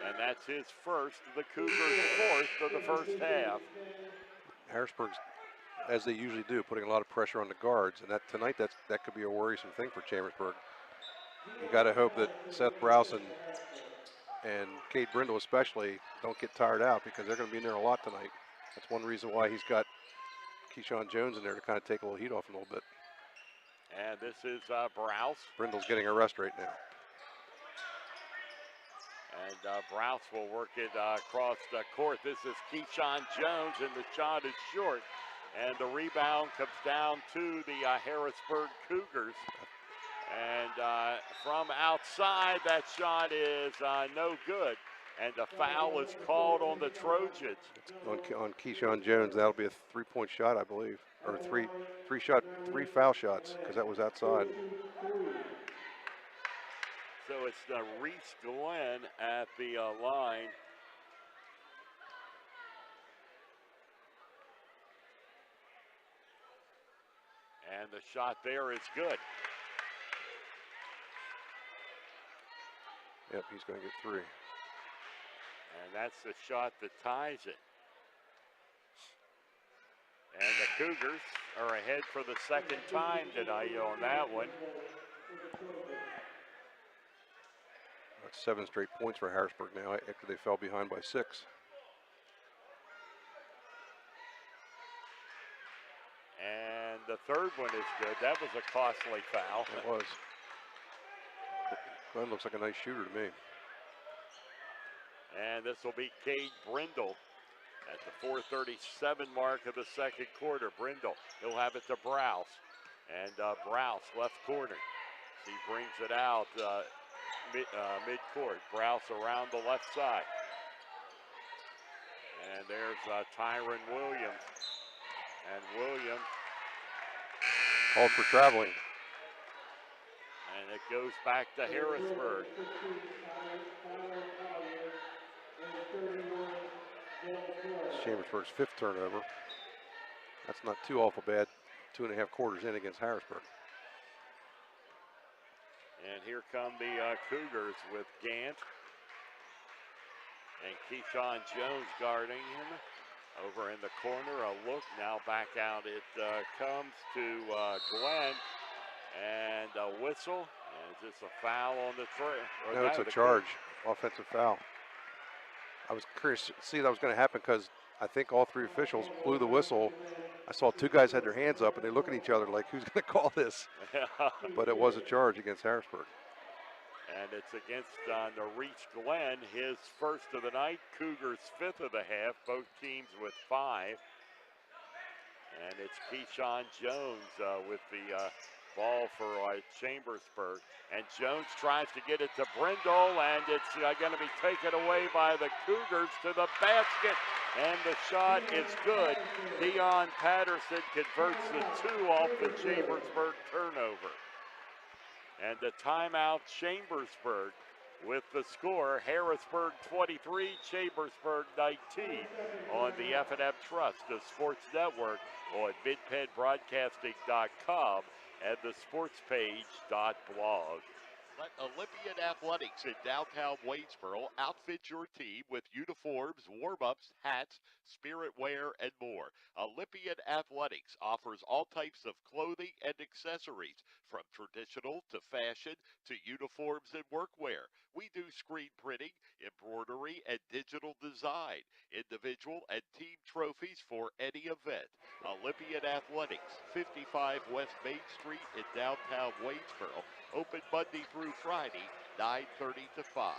and that's his first. The Cougars' fourth of the first half. Harrisburg's, as they usually do, putting a lot of pressure on the guards, and tonight that could be a worrisome thing for Chambersburg. You got to hope that Seth Browse and Cade Brindle especially don't get tired out, because they're going to be in there a lot tonight. That's one reason why he's got Keyshawn Jones in there to kind of take a little heat off a little bit. And this is Browse. Brindle's getting a rest right now. And Browse will work it across the court. This is Keyshawn Jones, and the shot is short. And the rebound comes down to the Harrisburg Cougars. And from outside, that shot is no good. And the foul is called on the Trojans. On Keyshawn Jones, that'll be a 3-point shot, I believe. Or three foul shots, because that was outside. So it's Reese Glenn at the line. And the shot there is good. Yep, he's going to get 3. And that's the shot that ties it. And the Cougars are ahead for the second time tonight on that one. That's 7 straight points for Harrisburg now after they fell behind by 6. And the third one is good. That was a costly foul. It was. Glenn looks like a nice shooter to me. And this will be Cade Brindle at the 4:37 mark of the second quarter. Brindle, he'll have it to Browse. And Browse, left corner. He brings it out mid-court. Browse around the left side. And there's Tyron Williams. And Williams. Called for traveling. And it goes back to Harrisburg. Chambersburg's 5th turnover. That's not too awful bad. 2.5 quarters in against Harrisburg. And here come the Cougars with Gant and Keyshawn Jones guarding him. Over in the corner, a look, now back out it comes to Glenn, and a whistle, and just a foul on the tray. No, it's a charge, offensive foul. I was curious to see that was going to happen because I think all 3 officials blew the whistle. I saw 2 guys had their hands up, and they look at each other like, who's going to call this? But it was a charge against Harrisburg. And it's against Norreach Glenn, his first of the night. Cougars 5th of the half, both teams with 5. And it's Keyshawn Jones with the ball for Chambersburg. And Jones tries to get it to Brindle, and it's going to be taken away by the Cougars to the basket. And the shot is good. Dion Patterson converts the 2 off the Chambersburg turnover. And the timeout, Chambersburg with the score, Harrisburg 23, Chambersburg 19 on the F&M Trust, the Sports Network on midpenbroadcasting.com and the sportspage.blog. Let Olympian Athletics in downtown Waynesboro outfit your team with uniforms, warm-ups, hats, spirit wear, and more. Olympian Athletics offers all types of clothing and accessories, from traditional to fashion to uniforms and workwear. We do screen printing, embroidery, and digital design, individual and team trophies for any event. Olympian Athletics, 55 West Main Street in downtown Waynesboro. Open Monday through Friday, 9:30 to 5.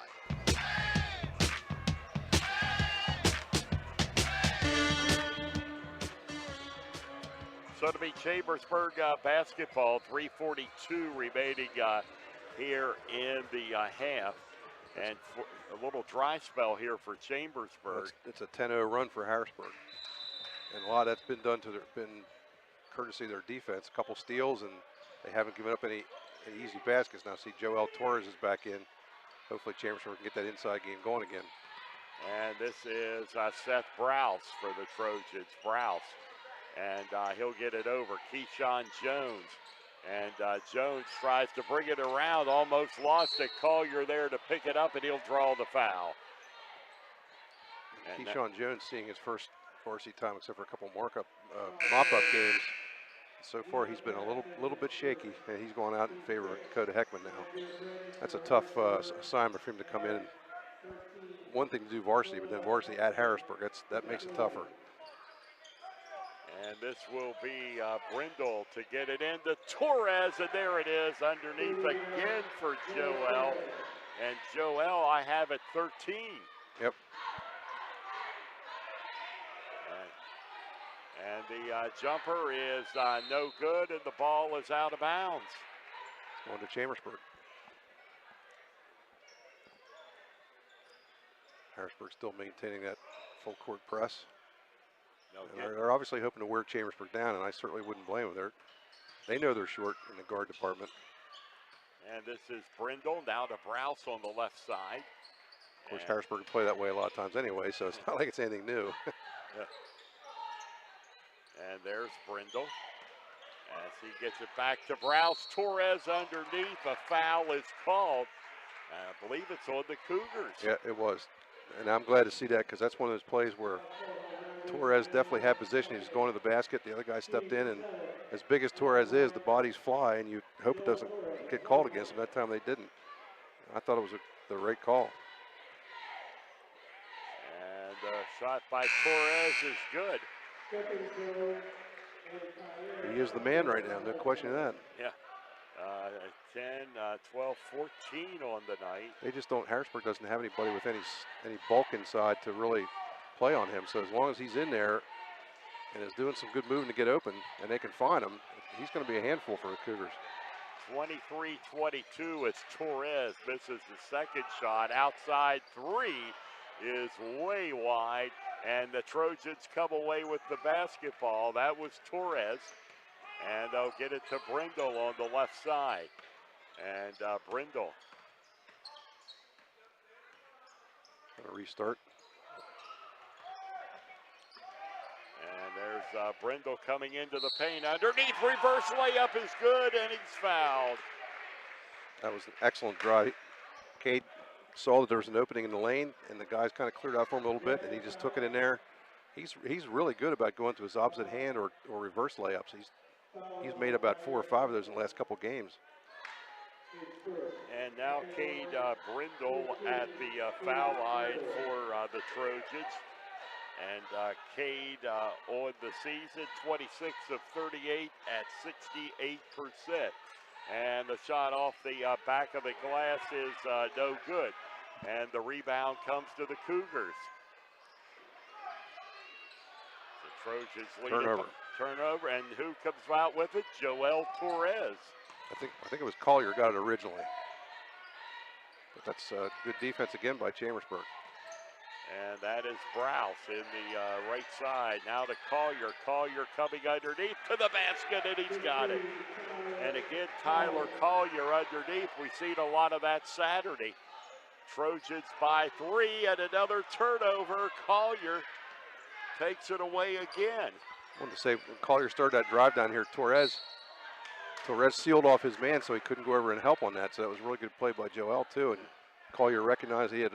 So to be Chambersburg basketball, 3:42 remaining here in the half. And a little dry spell here for Chambersburg. It's a 10-0 run for Harrisburg. And a lot of that's been done to been courtesy of their defense. A couple steals, and they haven't given up any easy baskets. Now see Joel Torres is back in. Hopefully Chambersburg can get that inside game going again. And this is Seth Browse for the Trojans. Browse. And he'll get it over. Keyshawn Jones. And Jones tries to bring it around. Almost lost it. Collier there to pick it up, and he'll draw the foul. And Keyshawn Jones seeing his first varsity time, except for a couple mop-up games. So far, he's been a little bit shaky, and he's going out in favor of Dakota Heckman now. That's a tough assignment for him to come in. One thing to do varsity, but then varsity at Harrisburg, that makes it tougher. And this will be Brindle to get it into Torres, and there it is underneath again for Joel. And Joel, I have at 13. Yep. And the jumper is no good, and the ball is out of bounds. Going to Chambersburg. Harrisburg still maintaining that full court press. They're obviously hoping to wear Chambersburg down, and I certainly wouldn't blame them. They know they're short in the guard department. And this is Brindle now to Browse on the left side. Of course, Harrisburg can play that way a lot of times anyway, so it's not like it's anything new. Yeah. And there's Brindle as he gets it back to Browse. Torres underneath. A foul is called. I believe it's on the Cougars. Yeah, it was. And I'm glad to see that because that's one of those plays where Torres definitely had position. He was going to the basket. The other guy stepped in, and as big as Torres is, the bodies fly, and you hope it doesn't get called against him. That time they didn't. I thought it was the right call. And the shot by Torres is good. He is the man right now, no question of that. Yeah. 10, 12, 14 on the night. They just don't, Harrisburg doesn't have anybody with any bulk inside to really play on him. So as long as he's in there and is doing some good moving to get open and they can find him, he's going to be a handful for the Cougars. 23-22 as Torres misses the second shot. Outside three is way wide, and the Trojans come away with the basketball. That was Torres, and they'll get it to Brindle on the left side. And Brindle. Gonna restart. There's Brindle coming into the paint. Underneath, reverse layup is good, and he's fouled. That was an excellent drive. Cade saw that there was an opening in the lane, and the guys kind of cleared out for him a little bit, and he just took it in there. He's really good about going to his opposite hand or reverse layups. He's made about 4 or 5 of those in the last couple games. And now Cade Brindle at the foul line for the Trojans. And Cade on the season, 26 of 38 at 68%. And the shot off the back of the glass is no good. And the rebound comes to the Cougars. The Trojans lead turnover, and who comes out with it? Joel Torres. I think it was Collier got it originally. But that's good defense again by Chambersburg. And that is Browse in the right side. Now to Collier. Collier coming underneath to the basket, and he's got it. And again, Tyler Collier underneath. We've seen a lot of that Saturday. Trojans by 3 and another turnover. Collier takes it away again. I wanted to say, when Collier started that drive down here, Torres sealed off his man so he couldn't go over and help on that. So that was a really good play by Joel too. And Collier recognized he had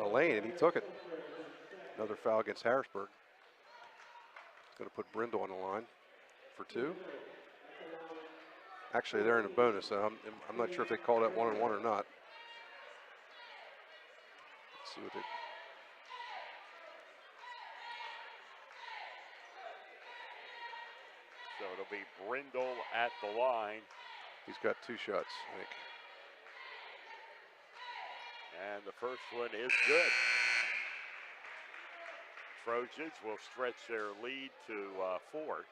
a lane and he took it. Another foul against Harrisburg. Going to put Brindle on the line for 2. Actually, they're in a bonus, so I'm not sure if they call that 1-on-1 or not. Let's see what they. So it'll be Brindle at the line. He's got 2 shots, I think. And the first one is good. Trojans will stretch their lead to 4.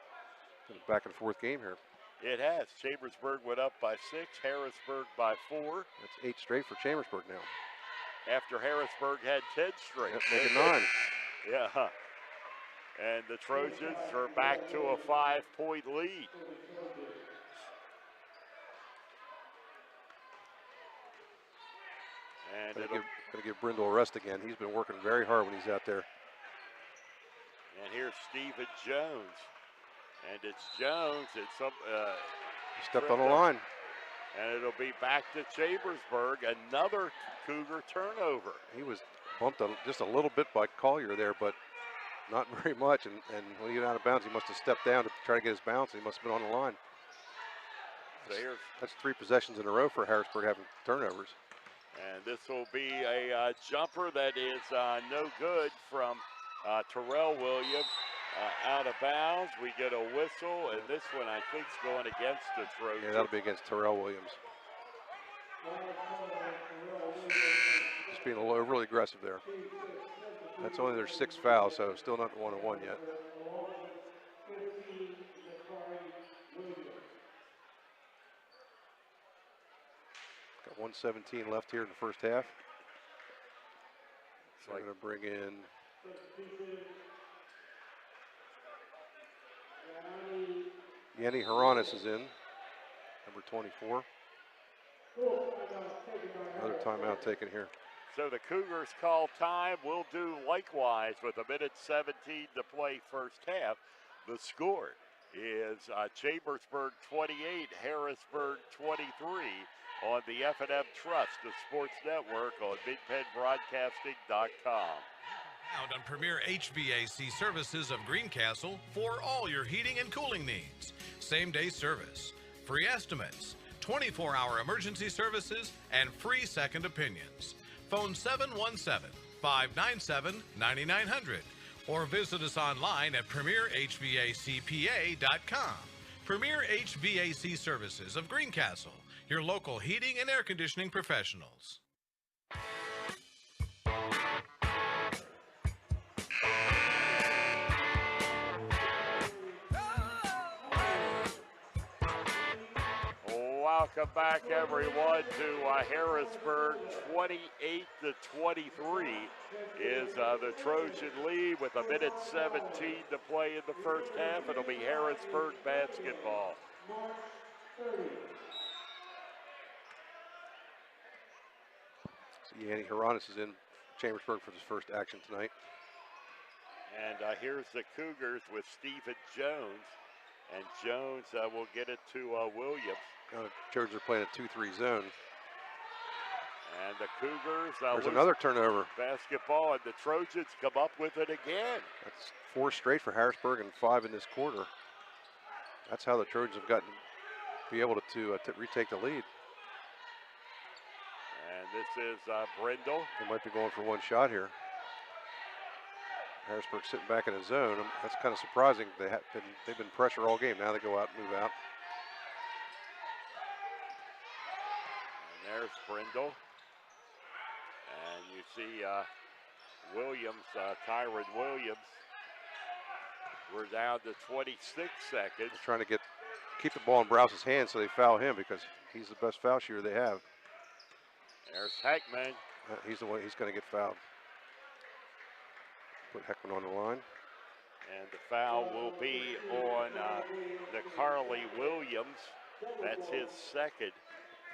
It's a back and forth game here. It has. Chambersburg went up by 6, Harrisburg by 4. That's 8 straight for Chambersburg now. After Harrisburg had 10 straight. Yep, make it 9. Yeah. And the Trojans are back to a 5-point lead. And Gonna give Brindle a rest again. He's been working very hard when he's out there. And here's Stephen Jones. And it's Jones. It's He stepped on the line. And it'll be back to Chambersburg. Another Cougar turnover. He was bumped just a little bit by Collier there, but not very much. And when he got out of bounds, he must have stepped down to try to get his bounce. He must have been on the line. So that's 3 possessions in a row for Harrisburg having turnovers. And this will be a jumper that is no good from Terrell Williams. Out of bounds, we get a whistle, and this one I think is going against the Trojans. Yeah, that'll be against Terrell Williams. Just being really aggressive there. That's only their 6th foul, so still not 1-on-1 yet. Got 1:17 left here in the first half. So I'm going to bring in Yanni Haranis is in, number 24. Another timeout taken here. So the Cougars call time. We'll do likewise with 1:17 to play first half. The score is Chambersburg 28, Harrisburg 23 on the F&M Trust, the Sports Network on MidPennBroadcasting.com. Out on Premier HVAC Services of Greencastle for all your heating and cooling needs. Same-day service, free estimates, 24-hour emergency services, and free second opinions. Phone 717-597-9900 or visit us online at premierhvacpa.com. Premier HVAC Services of Greencastle, your local heating and air conditioning professionals. Welcome back, everyone, to Harrisburg. 28-23 is the Trojan lead with 1:17 to play in the first half. It'll be Harrisburg basketball. So Yanni Haranis is in Chambersburg for his first action tonight. And here's the Cougars with Stephen Jones. And Jones will get it to Williams. Trojans are playing a 2-3 zone. And the Cougars there's another turnover. Basketball, and the Trojans come up with it again. That's 4 straight for Harrisburg and 5 in this quarter. That's how the Trojans have be able to retake the lead. And this is Brindle. They might be going for one shot here. Harrisburg sitting back in a zone. That's kind of surprising. They've been pressure all game. Now they go out and move out. And there's Brindle. And you see Williams, Tyron Williams. We're down to 26 seconds. They're trying to keep the ball in Brouse's hands so they foul him because he's the best foul shooter they have. There's Heckman. He's the one. He's going to get fouled. Put Heckman on the line. And the foul will be on Carly Williams. That's his second.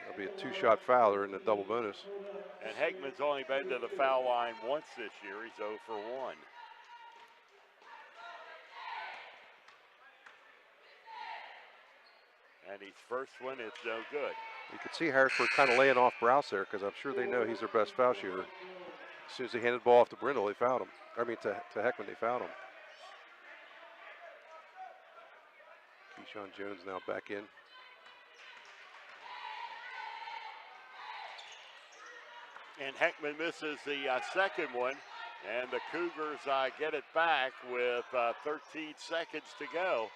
That'll be a 2-shot foul. They're in the double bonus. And Heckman's only been to the foul line once this year. He's 0 for 1. And his first one is no good. You could see Harrisburg kind of laying off Browse there because I'm sure they know he's their best foul shooter. As soon as he handed the ball off to Brindle, they fouled him. I mean, to Heckman, they fouled him. Keyshawn Jones now back in. And Heckman misses the second one. And the Cougars get it back with 13 seconds to go.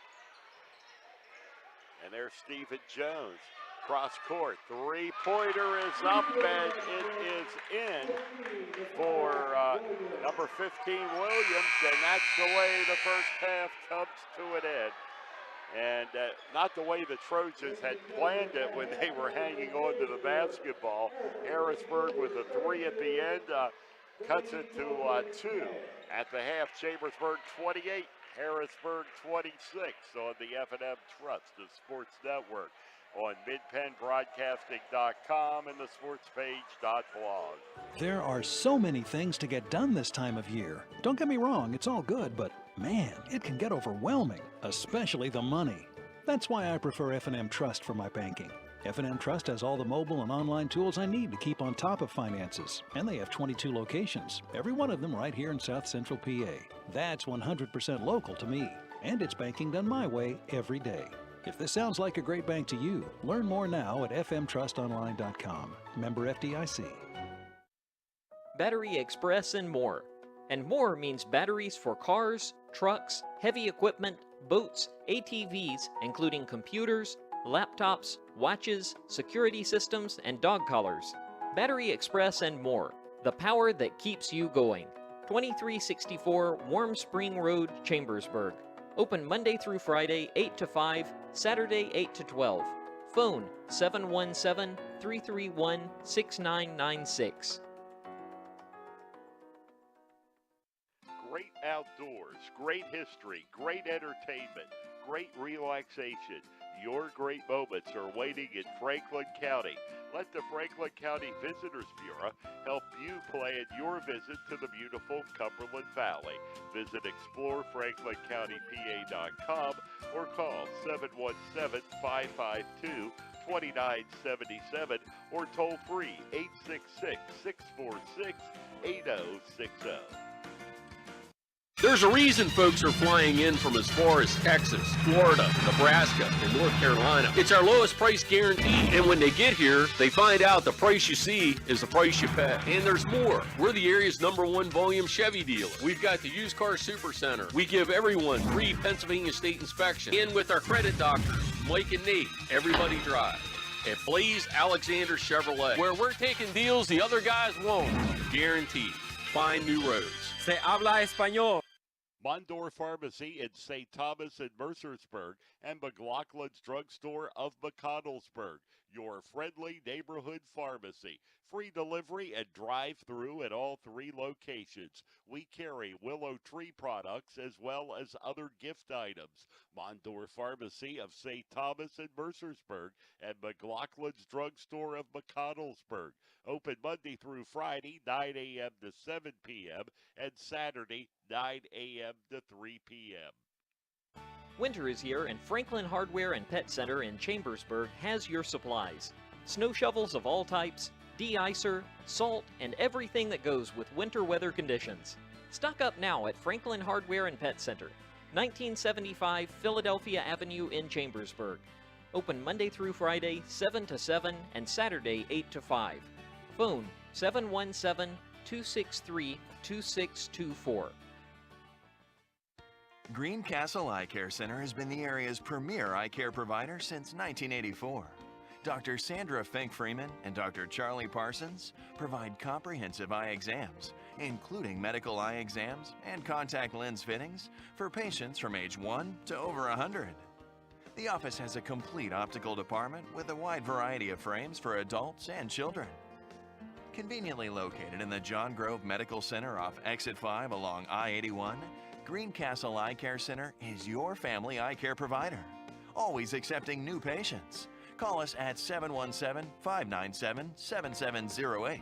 And there's Stephen Jones. Cross court, 3-pointer is up, and it is in for number 15, Williams, and that's the way the first half comes to an end. And not the way the Trojans had planned it when they were hanging on to the basketball. Harrisburg with a 3 at the end, cuts it to 2 at the half. Chambersburg 28, Harrisburg 26 on the F&M Trust, the Sports Network, on midpennbroadcasting.com and the sportspage.blog. There are so many things to get done this time of year. Don't get me wrong, it's all good, but man, it can get overwhelming, especially the money. That's why I prefer F&M Trust for my banking. F&M Trust has all the mobile and online tools I need to keep on top of finances, and they have 22 locations, every one of them right here in South Central PA. That's 100% local to me, and it's banking done my way every day. If this sounds like a great bank to you, learn more now at fmtrustonline.com. Member FDIC. Battery Express and more. And more means batteries for cars, trucks, heavy equipment, boats, ATVs, including computers, laptops, watches, security systems, and dog collars. Battery Express and more. The power that keeps you going. 2364 Warm Spring Road, Chambersburg. Open Monday through Friday, 8 to 5, Saturday, 8 to 12. Phone 717-331-6996. Great outdoors, great history, great entertainment, great relaxation. Your great moments are waiting in Franklin County. Let the Franklin County Visitors Bureau help you plan your visit to the beautiful Cumberland Valley. Visit explorefranklincountypa.com or call 717-552-2977 or toll free 866-646-8060. There's a reason folks are flying in from as far as Texas, Florida, Nebraska, and North Carolina. It's our lowest price guarantee. And when they get here, they find out the price you see is the price you pay. And there's more. We're the area's #1 volume Chevy dealer. We've got the Used Car Super Center. We give everyone free Pennsylvania State inspection. And with our credit doctors, Mike and Nate, everybody drive. At Blaze Alexander Chevrolet, where we're taking deals the other guys won't. Guaranteed. Find new roads. Se habla español. Mondor Pharmacy in St. Thomas and Mercersburg, and McLaughlin's Drugstore of McConnellsburg. your friendly neighborhood pharmacy. Free delivery and drive-through at all 3 locations. We carry Willow Tree products as well as other gift items. Mondor Pharmacy of St. Thomas and Mercersburg and McLaughlin's Drugstore of McConnellsburg. Open Monday through Friday, 9 a.m. to 7 p.m. and Saturday, 9 a.m. to 3 p.m. Winter is here, and Franklin Hardware and Pet Center in Chambersburg has your supplies. Snow shovels of all types, de-icer, salt, and everything that goes with winter weather conditions. Stock up now at Franklin Hardware and Pet Center, 1975 Philadelphia Avenue in Chambersburg. Open Monday through Friday, 7 to 7, and Saturday, 8 to 5. Phone 717-263-2624. Greencastle Eye Care Center has been the area's premier eye care provider since 1984. Dr. Sandra Fink-Freeman and Dr. Charlie Parsons provide comprehensive eye exams, including medical eye exams and contact lens fittings for patients from age 1 to over 100. The office has a complete optical department with a wide variety of frames for adults and children. Conveniently located in the John Grove Medical Center off Exit 5 along I-81, Greencastle Eye Care Center is your family eye care provider, always accepting new patients. Call us at 717-597-7708.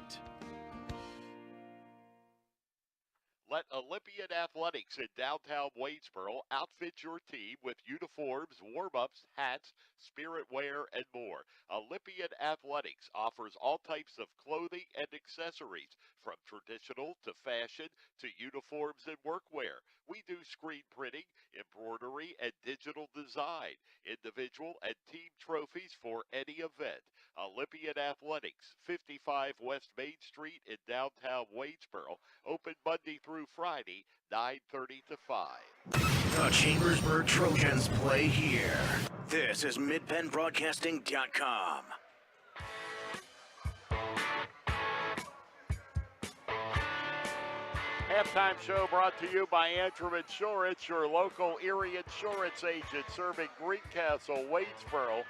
Let Olympian Athletics in downtown Waynesboro outfit your team with uniforms, warm-ups, hats, spirit wear, and more. Olympian Athletics offers all types of clothing and accessories, from traditional to fashion to uniforms and workwear. We do screen printing, embroidery, and digital design, individual and team trophies for any event. Olympian Athletics, 55 West Main Street in downtown Waynesboro, open Monday through Friday, 9:30 to 5. The Chambersburg Trojans play here. This is MidPennBroadcasting.com. Halftime show brought to you by Antrim Insurance, your local Erie insurance agent serving Greencastle, Waynesboro,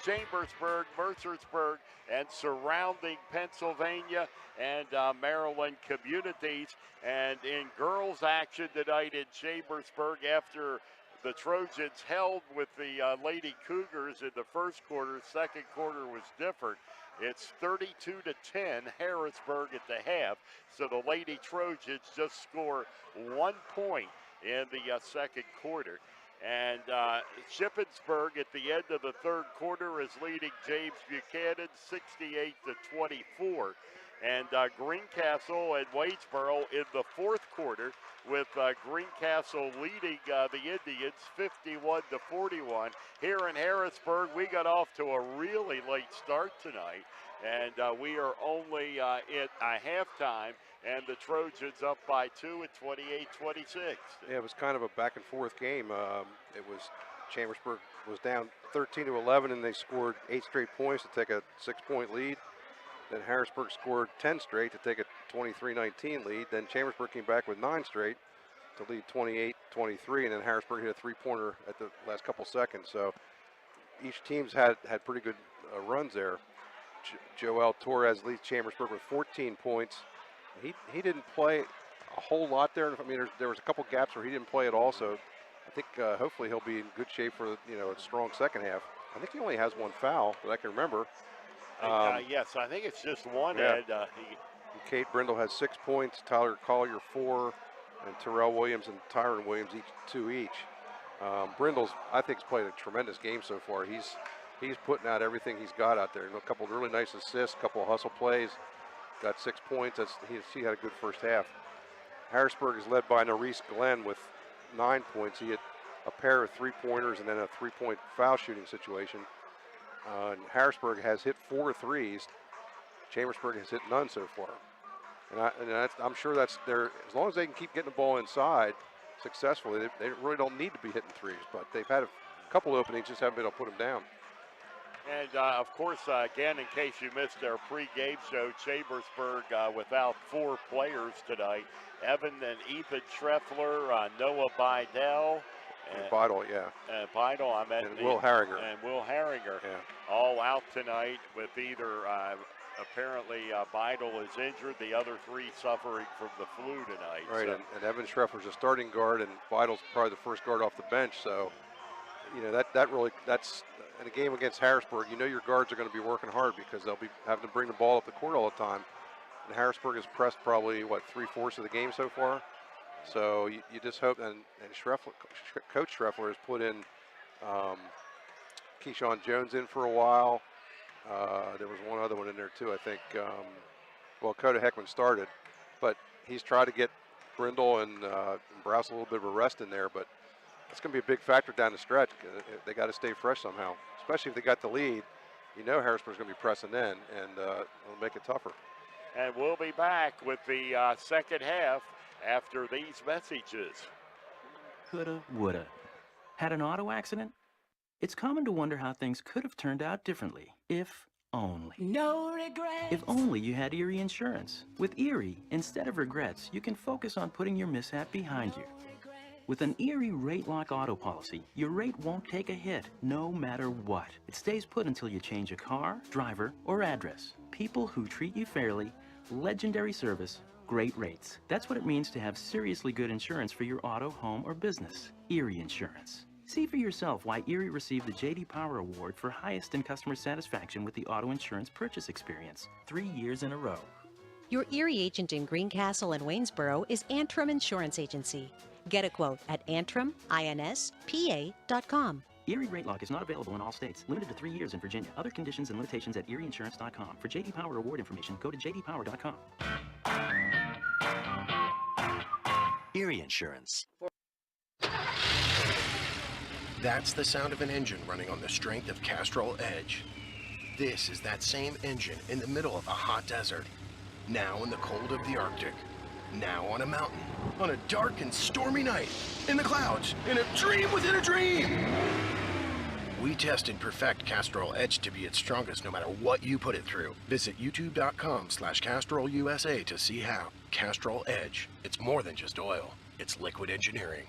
Chambersburg, Mercersburg, and surrounding Pennsylvania and Maryland communities. And in girls action tonight in Chambersburg, after the Trojans held with the Lady Cougars in the first quarter, second quarter was different. It's 32-10, Harrisburg at the half. So the Lady Trojans just score 1 point in the second quarter. And Shippensburg at the end of the third quarter is leading James Buchanan 68-24. And Greencastle and Waynesboro in the fourth quarter with Greencastle leading the Indians 51-41. Here in Harrisburg, we got off to a really late start tonight, and we are only at a halftime, and the Trojans up by 2 at 28-26. Yeah, it was kind of a back and forth game. It was Chambersburg was down 13-11, and they scored 8 straight points to take a 6-point lead. Then Harrisburg scored 10 straight to take a 23-19 lead. Then Chambersburg came back with 9 straight to lead 28-23, and then Harrisburg hit a 3-pointer at the last couple seconds. So each team's had pretty good runs there. Joel Torres leads Chambersburg with 14 points. He didn't play a whole lot there. I mean, there was a couple gaps where he didn't play at all. So I think hopefully he'll be in good shape for a strong second half. I think he only has 1 foul that I can remember. Yes, I think it's just one. Yeah. And Kate Brindle has 6 points, Tyler Collier 4, and Terrell Williams and Tyron Williams 2 each. Brindle's, I think, has played a tremendous game so far. He's putting out everything he's got out there. A couple of really nice assists, a couple of hustle plays. Got 6 points. He had a good first half. Harrisburg is led by Norris Glenn with 9 points. He had a pair of 3-pointers and then a 3-point foul shooting situation. And Harrisburg has hit 4 threes. Chambersburg has hit none so far. I'm sure that's their, as long as they can keep getting the ball inside successfully, they really don't need to be hitting threes, but they've had a couple openings, just haven't been able to put them down. And, of course, again, in case you missed our pregame show, Chambersburg without 4 players tonight. Evan and Ethan Schreffler, Noah Bidell, Beidle, yeah. Beidle, I meant. And Will Harringer. And Will Harringer. Yeah. All out tonight with either, apparently Beidle is injured, the other three suffering from the flu tonight. Right, so. and Evan Schreffler's a starting guard, and Beidle's probably the first guard off the bench, so, you know, that's in a game against Harrisburg, you know your guards are going to be working hard because they'll be having to bring the ball up the court all the time. And Harrisburg has pressed probably, what, 3/4 of the game so far? So you just hope, and Coach Schreffler has put in Keyshawn Jones in for a while. There was one other one in there too, I think. Well, Coda Heckman started, but he's tried to get Brindle and Browse a little bit of a rest in there, but it's going to be a big factor down the stretch. They got to stay fresh somehow, especially if they got the lead. You know Harrisburg's going to be pressing in, and it'll make it tougher. And we'll be back with the second half after these messages. Coulda, woulda. Had an auto accident? It's common to wonder how things could have turned out differently, if only. No regrets. If only you had Erie Insurance. With Erie, instead of regrets, you can focus on putting your mishap behind you. With an Erie Rate Lock auto policy, your rate won't take a hit, no matter what. It stays put until you change a car, driver, or address. People who treat you fairly, legendary service, great rates. That's what it means to have seriously good insurance for your auto, home, or business. Erie Insurance. See for yourself why Erie received the J.D. Power Award for highest in customer satisfaction with the auto insurance purchase experience, 3 years in a row. Your Erie agent in Greencastle and Waynesboro is Antrim Insurance Agency. Get a quote at AntrimInspa.com. Erie Rate Lock is not available in all states. Limited to 3 years in Virginia. Other conditions and limitations at ErieInsurance.com. For J.D. Power Award information, go to JDPower.com. Erie Insurance. That's the sound of an engine running on the strength of Castrol Edge. This is that same engine in the middle of a hot desert. Now in the cold of the Arctic. Now on a mountain. On a dark and stormy night. In the clouds. In a dream within a dream. We test and perfect Castrol Edge to be its strongest no matter what you put it through. Visit youtube.com/CastrolUSA to see how. Castrol Edge. It's more than just oil. It's liquid engineering.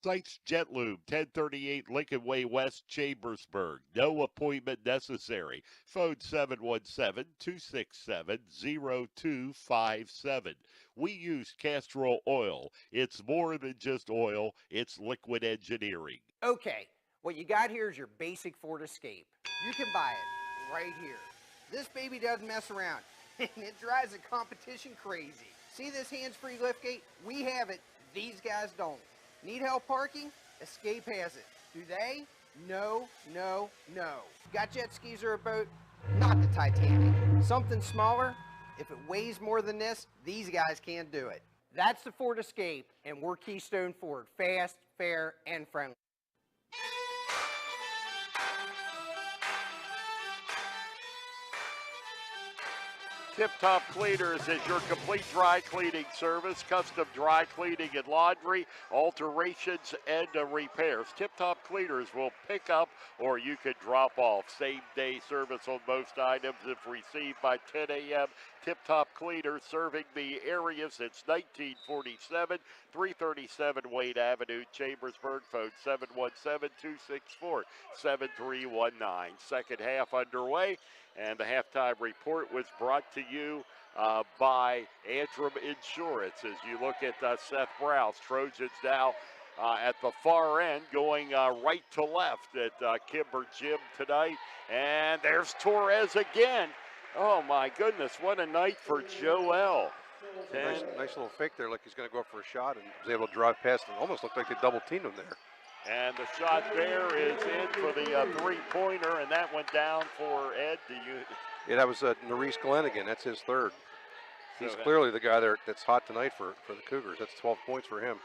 Sites Jet Lube, 1038 Lincoln Way West, Chambersburg. No appointment necessary. Phone 717-267-0257. We use Castrol oil. It's more than just oil. It's liquid engineering. Okay, what you got here is your basic Ford Escape. You can buy it right here. This baby doesn't mess around, and it drives the competition crazy. See this hands-free liftgate? We have it. These guys don't. Need help parking? Escape has it. Do they? No, no, no. Got jet skis or a boat? Not the Titanic. Something smaller? If it weighs more than this, these guys can't do it. That's the Ford Escape, and we're Keystone Ford. Fast, fair, and friendly. Tip Top Cleaners is your complete dry cleaning service, custom dry cleaning and laundry, alterations and repairs. Tip Top Cleaners will pick up or you can drop off. Same day service on most items if received by 10 a.m. Tip Top Cleaners serving the area since 1947, 337 Wayne Avenue, Chambersburg. Phone 717-264-7319. Second half underway. And the halftime report was brought to you by Antrim Insurance. As you look at Seth Browse, Trojans now at the far end, going right to left at Kimber Gym tonight. And there's Torres again. Oh, my goodness, what a night for Joel. Nice little fake there, like he's going to go up for a shot, and was able to drive past him. Almost looked like they double-teamed him there. And the shot there is in for the three-pointer, and that went down for Ed. Yeah, that was Maurice Glenigan. That's his third. He's clearly the guy that's hot tonight for the Cougars. That's 12 points for him.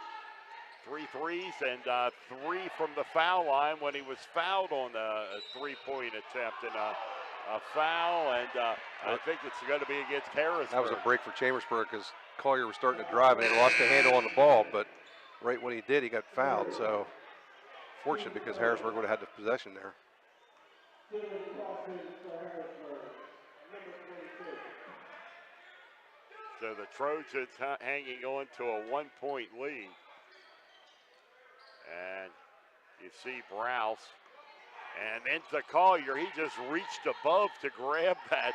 3 threes and 3 from the foul line when he was fouled on a three-point attempt. And a foul, and I think it's going to be against Harrisburg. That was a break for Chambersburg because Collier was starting to drive and he lost the handle on the ball, but right when he did, he got fouled. So fortunate because Harrisburg would have had the possession there. So the Trojans hanging on to a 1-point lead. You see Browse. And into Collier. He just reached above to grab that.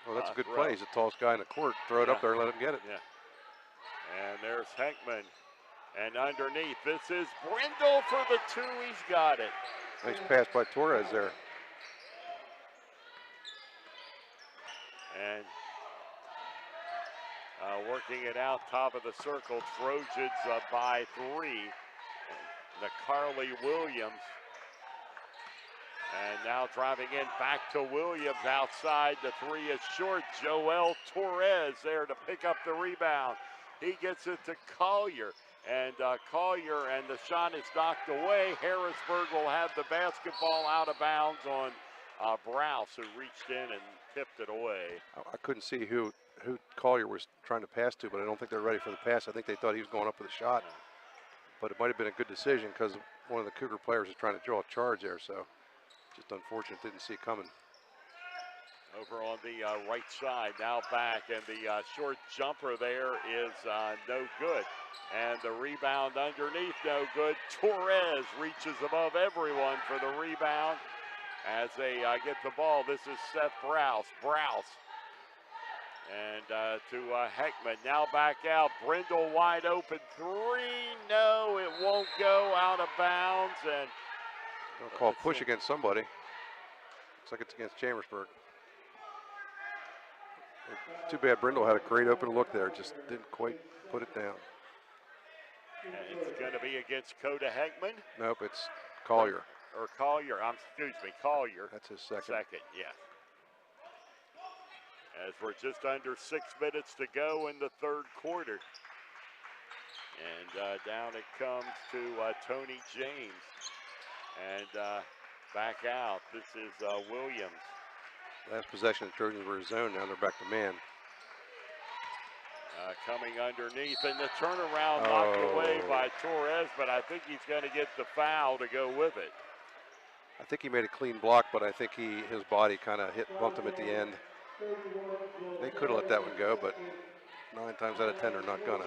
Well, that's a good throw. play. He's the tallest guy in the court. Throw it up there and let him get it. Yeah. And there's Heckman. And underneath, this is Brindle for the two. He's got it. Nice pass by Torres there. And working it out, top of the circle, Trojans by 3. The Carly Williams. And now driving in back to Williams outside. The 3 is short. Joel Torres there to pick up the rebound. He gets it to Collier. And Collier, and the shot is knocked away. Harrisburg will have the basketball out of bounds on Browse, who reached in and tipped it away. I couldn't see who Collier was trying to pass to, but I don't think they're ready for the pass. I think they thought he was going up with a shot. But it might have been a good decision because one of the Cougar players was trying to draw a charge there. So just unfortunate, didn't see it coming. Over on the right side, now back, and the short jumper there is no good. And the rebound underneath, no good. Torres reaches above everyone for the rebound as they get the ball. This is Seth Browse. And to Heckman, now back out. Brindle wide open 3, no, it won't go, out of bounds. And they'll call push against somebody. Looks like it's against Chambersburg. Too bad Brindle had a great open look there, just didn't quite put it down. And it's going to be against Coda Heckman. Nope, it's Collier. Or Collier, excuse me, Collier. That's his second. Second, yeah. As we're just under 6 minutes to go in the third quarter. And down it comes to Tony James. And back out, this is Williams. Last possession, the Trojans were in zone, now they're back to man. Coming underneath, and the turnaround knocked away by Torres, but I think he's going to get the foul to go with it. I think he made a clean block, but I think his body kind of bumped him at the end. They could have let that one go, but 9 times out of 10 are not gonna.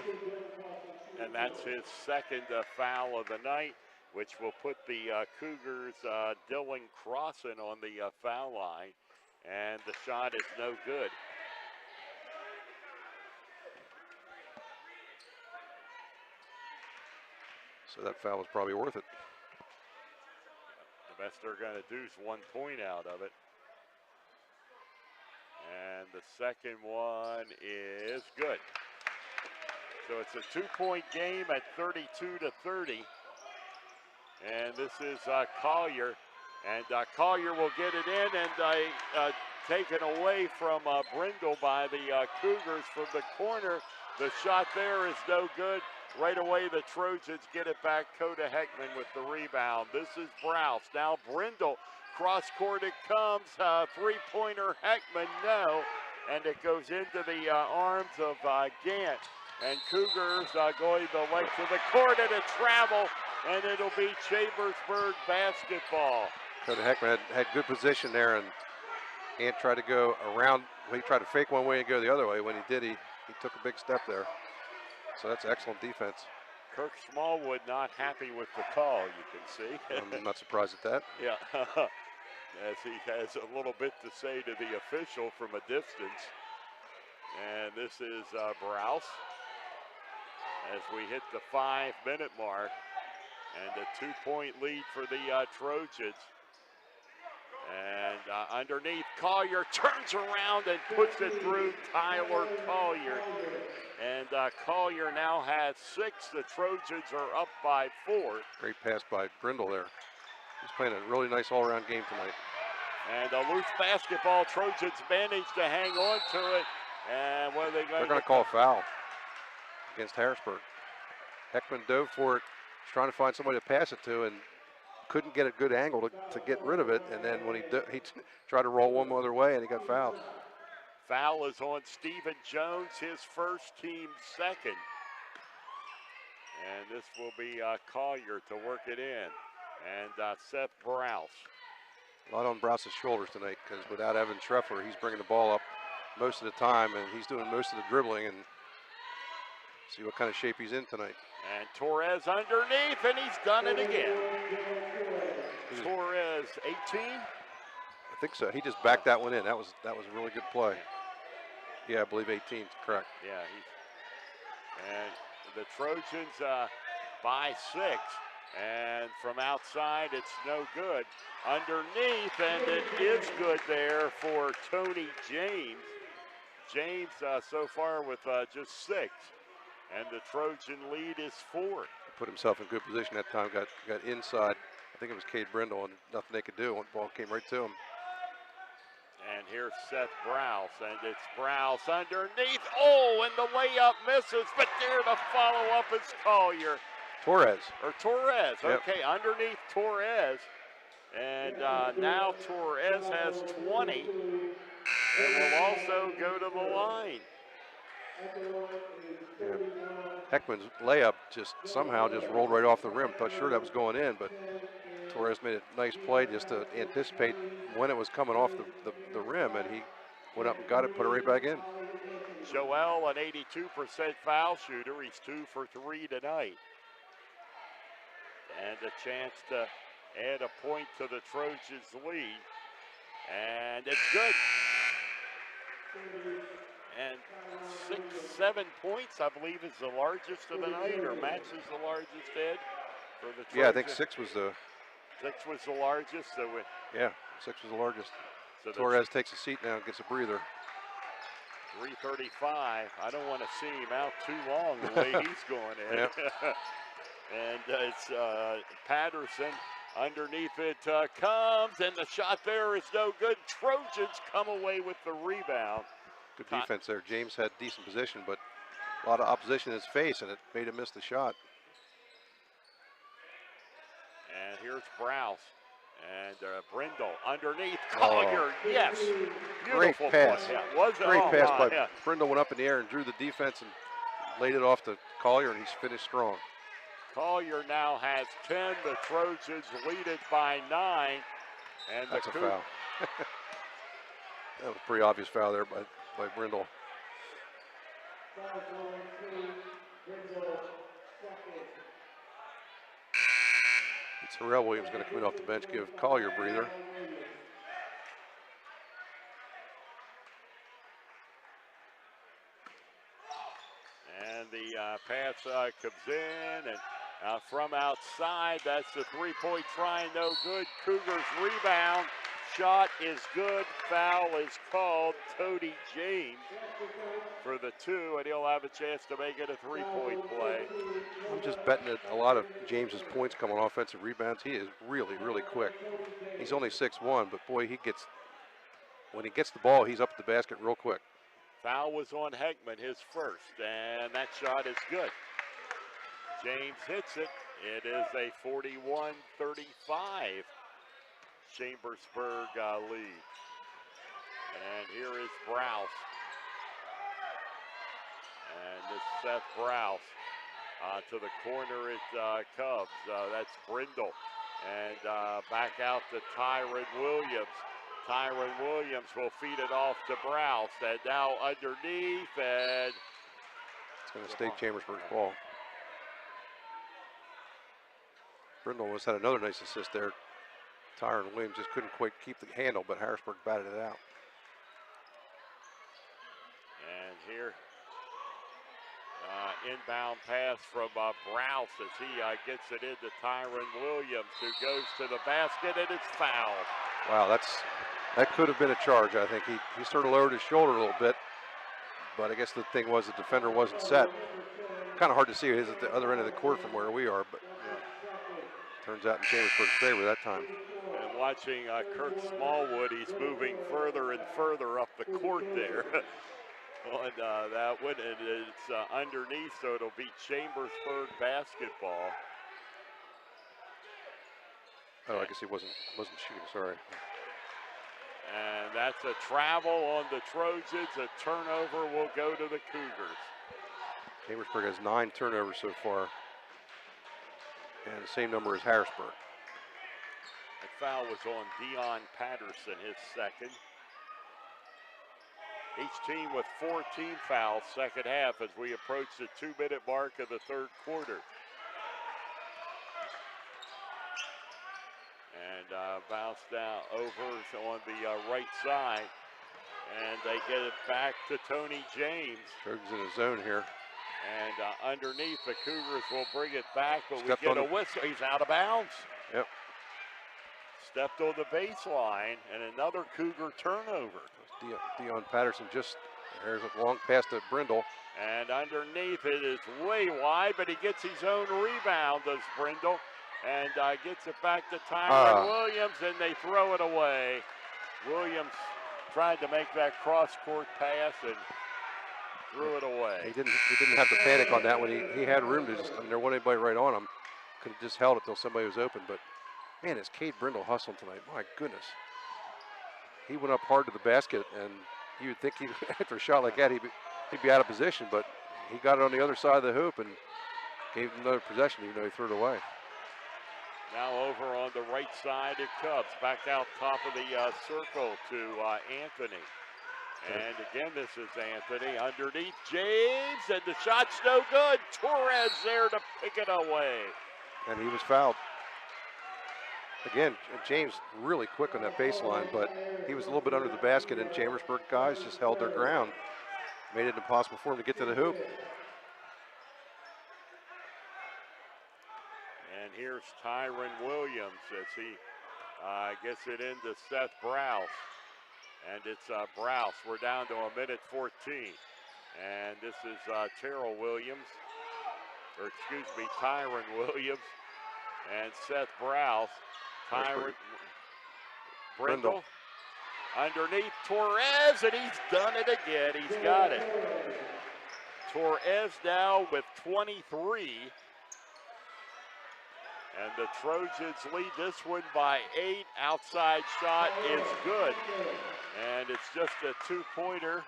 And that's his second foul of the night, which will put the Cougars Dylan Crossan on the foul line, and the shot is no good. So that foul was probably worth it. The best they're going to do is 1 point out of it. And the second one is good. So it's a 2-point game at 32-30. And this is Collier. And Collier will get it in and taken away from Brindle by the Cougars from the corner. The shot there is no good. Right away, the Trojans get it back. Coda Heckman with the rebound. This is Browse. Now Brindle. Cross court it comes. 3-pointer Heckman, no. And it goes into the arms of Gant. And Cougars going the length of the court, and a travel. And it'll be Chambersburg basketball. Coda Heckman had good position there, and Ant tried to go around. He tried to fake one way and go the other way. When he did, he took a big step there. So that's excellent defense. Kirk Smallwood not happy with the call, you can see. I'm not surprised at that. Yeah, as he has a little bit to say to the official from a distance. And this is Browse as we hit the 5-minute mark. And a 2-point lead for the Trojans. And underneath, Collier turns around and puts it through Tyler Collier. And Collier now has 6. The Trojans are up by 4. Great pass by Brindle there. He's playing a really nice all-around game tonight. And a loose basketball. Trojans manage to hang on to it. And what are they going to do? They're going to call a foul against Harrisburg. Heckman dove for it, trying to find somebody to pass it to, and couldn't get a good angle to get rid of it. And then when he tried to roll one other way, and he got fouled. Foul is on Stephen Jones, his first, team second. And this will be Collier to work it in. And Seth Browse. A lot on Browse's shoulders tonight, because without Evan Treffler, he's bringing the ball up most of the time, and he's doing most of the dribbling, and see what kind of shape he's in tonight. And Torres underneath, and he's done it again. Torres, 18? I think so. He just backed that one in. That was a really good play. Yeah, I believe 18 is correct. Yeah, and the Trojans by 6. And from outside, it's no good. Underneath, and it is good there for Tony James. James so far with just 6. And the Trojan lead is 4. Put himself in good position that time, got inside. I think it was Cade Brindle, and nothing they could do. One ball came right to him. And here's Seth Browse, and it's Browse underneath. Oh, and the layup misses, but there to follow up is Collier. Torres. Yep. Okay, underneath Torres. And now Torres has 20 and will also go to the line. Yeah. Heckman's layup just somehow just rolled right off the rim. Thought sure that was going in, but Torres made a nice play just to anticipate when it was coming off the rim, and he went up and got it, put it right back in. Joel, an 82% foul shooter. He's 2 for 3 tonight. And a chance to add a point to the Trojans' lead. And it's good. And 6-7 points, I believe, is the largest of the night, or matches the largest, Ed, for the Trojans. Yeah, I think 6 was the... 6 was the largest. So yeah, 6 was the largest. So Torres takes a seat now and gets a breather. 3:35. I don't want to see him out too long the way he's going in. Yep. And it's Patterson underneath it comes, and the shot there is no good. Trojans come away with the rebound. Good defense there. James had decent position, but a lot of opposition in his face, and it made him miss the shot. And here's Browse. And Brindle underneath. Collier, yes. Great Beautiful pass. Yeah, Great pass by Brindle, went up in the air and drew the defense and laid it off to Collier, and he's finished strong. Collier now has 10. The Trojans lead it by 9. And that's a foul. That was a pretty obvious foul there by Brindle. Terrell Williams going to come in off the bench, give Collier a breather. And the pass comes in, and from outside, that's the three-point try, no good. Cougars rebound. Shot is good. Foul is called. Tony James for the 2, and he'll have a chance to make it a three-point play. I'm just betting that a lot of James's points come on offensive rebounds. He is really, really quick. He's only 6'1", but boy, when he gets the ball, he's up at the basket real quick. Foul was on Heckman, his first, and that shot is good. James hits it. It is a 41-35 Chambersburg lead. And here is Browse. And this is Seth Browse. To the corner it comes. That's Brindle. And back out to Tyron Williams. Tyron Williams will feed it off to Browse. And now underneath, and it's going to stay Chambersburg's ball. Brindle has had another nice assist there. Tyron Williams just couldn't quite keep the handle, but Harrisburg batted it out. And here, inbound pass from Browse as he gets it into Tyron Williams, who goes to the basket, and it's fouled. Wow, that could have been a charge, I think. He sort of lowered his shoulder a little bit, but I guess the thing was the defender wasn't set. Kind of hard to see. He's at the other end of the court from where we are, but turns out in Chambersburg's favor that time. And watching Kirk Smallwood, he's moving further and further up the court there. On that one, and it's underneath, so it'll be Chambersburg basketball. Oh, I guess he wasn't shooting, sorry. And that's a travel on the Trojans. A turnover will go to the Cougars. Chambersburg has 9 turnovers so far, and the same number as Harrisburg. The foul was on Dion Patterson, his second. Each team with 14 fouls second half as we approach the 2-minute mark of the third quarter. And bounced down over on the right side. And they get it back to Tony James. Trojans in a zone here. And underneath, the Cougars will bring it back, but Stepped we get on a whistle. He's out of bounds. Yep. Stepped on the baseline, and another Cougar turnover. Dion Patterson there's a long pass to Brindle. And underneath it is way wide, but he gets his own rebound, does Brindle. And gets it back to Tyron Williams, and they throw it away. Williams tried to make that cross-court pass and threw it away. He didn't have to panic on that one. He had room to there wasn't anybody right on him. Could have just held it till somebody was open. But man, is Cade Brindle hustling tonight? My goodness. He went up hard to the basket, and you would think after a shot like that he'd be out of position, but he got it on the other side of the hoop and gave him another possession, even though he threw it away. Now over on the right side it Cubs. Back out top of the circle to Anthony. And again, this is Anthony underneath James, and the shot's no good. Torres there to pick it away. And he was fouled. Again, James really quick on that baseline, but he was a little bit under the basket, and Chambersburg guys just held their ground. Made it impossible for him to get to the hoop. And here's Tyron Williams as he gets it into Seth Browse. And it's Browse. We're down to 1:14. And this is Terrell Williams, or excuse me, Tyron Williams and Seth Browse. Tyron Brindle underneath Torres, and he's done it again. He's got it. Torres now with 23. And the Trojans lead this one by 8. Outside shot is good. And it's just a two-pointer.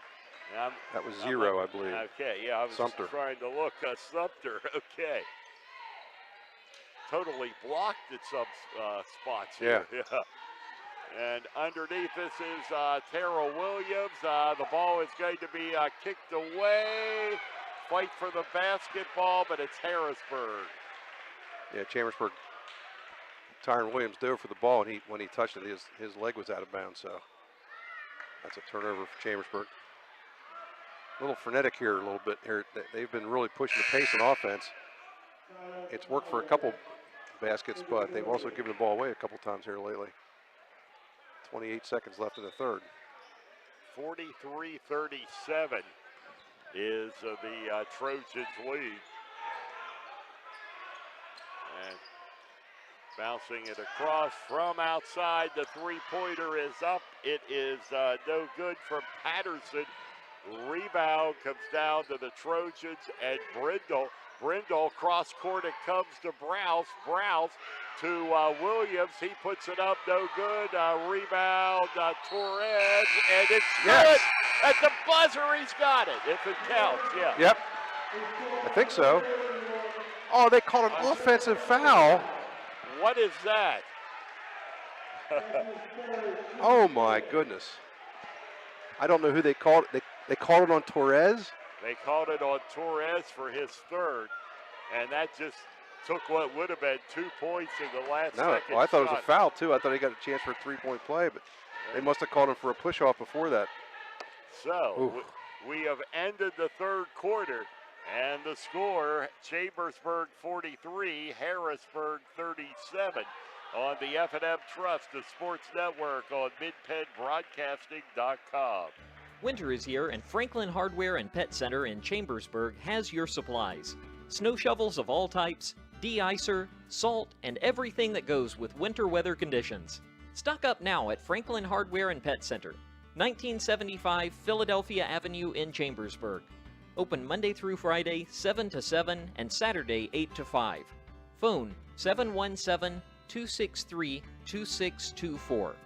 That was 0, I believe. Okay, yeah, I was trying to look. Sumter, okay. Totally blocked at some spots here. Yeah. And underneath this is Terrell Williams. The ball is going to be kicked away. Fight for the basketball, but it's Harrisburg. Yeah, Chambersburg. Tyron Williams dove for the ball, and when he touched it, his leg was out of bounds. So that's a turnover for Chambersburg. A little frenetic here, a little bit here. They've been really pushing the pace on offense. It's worked for a couple baskets, but they've also given the ball away a couple times here lately. 28 seconds left in the third. 43-37 is the Trojans lead. And bouncing it across from outside. The three-pointer is up. It is no good from Patterson. Rebound comes down to the Trojans and Brindle. Brindle cross court, it comes to Browse. Browse to Williams. He puts it up, no good. Rebound, Torres, and it's good. At the buzzer, he's got it, if it counts, yeah. Yep, I think so. Oh, they called an offensive foul. What is that? Oh, my goodness. I don't know who they called it. They called it on Torres? They called it on Torres for his third, and that just took what would have been 2 points in the last second. No, I thought it was a foul, too. I thought he got a chance for a three-point play, but they must have called him for a push-off before that. So, we have ended the third quarter, and the score, Chambersburg 43, Harrisburg 37. On the F&M Trust, the Sports Network on MidPennBroadcasting.com. Winter is here, and Franklin Hardware and Pet Center in Chambersburg has your supplies. Snow shovels of all types, de-icer, salt, and everything that goes with winter weather conditions. Stock up now at Franklin Hardware and Pet Center, 1975 Philadelphia Avenue in Chambersburg. Open Monday through Friday, 7 to 7, and Saturday, 8 to 5. Phone 717-263-2624.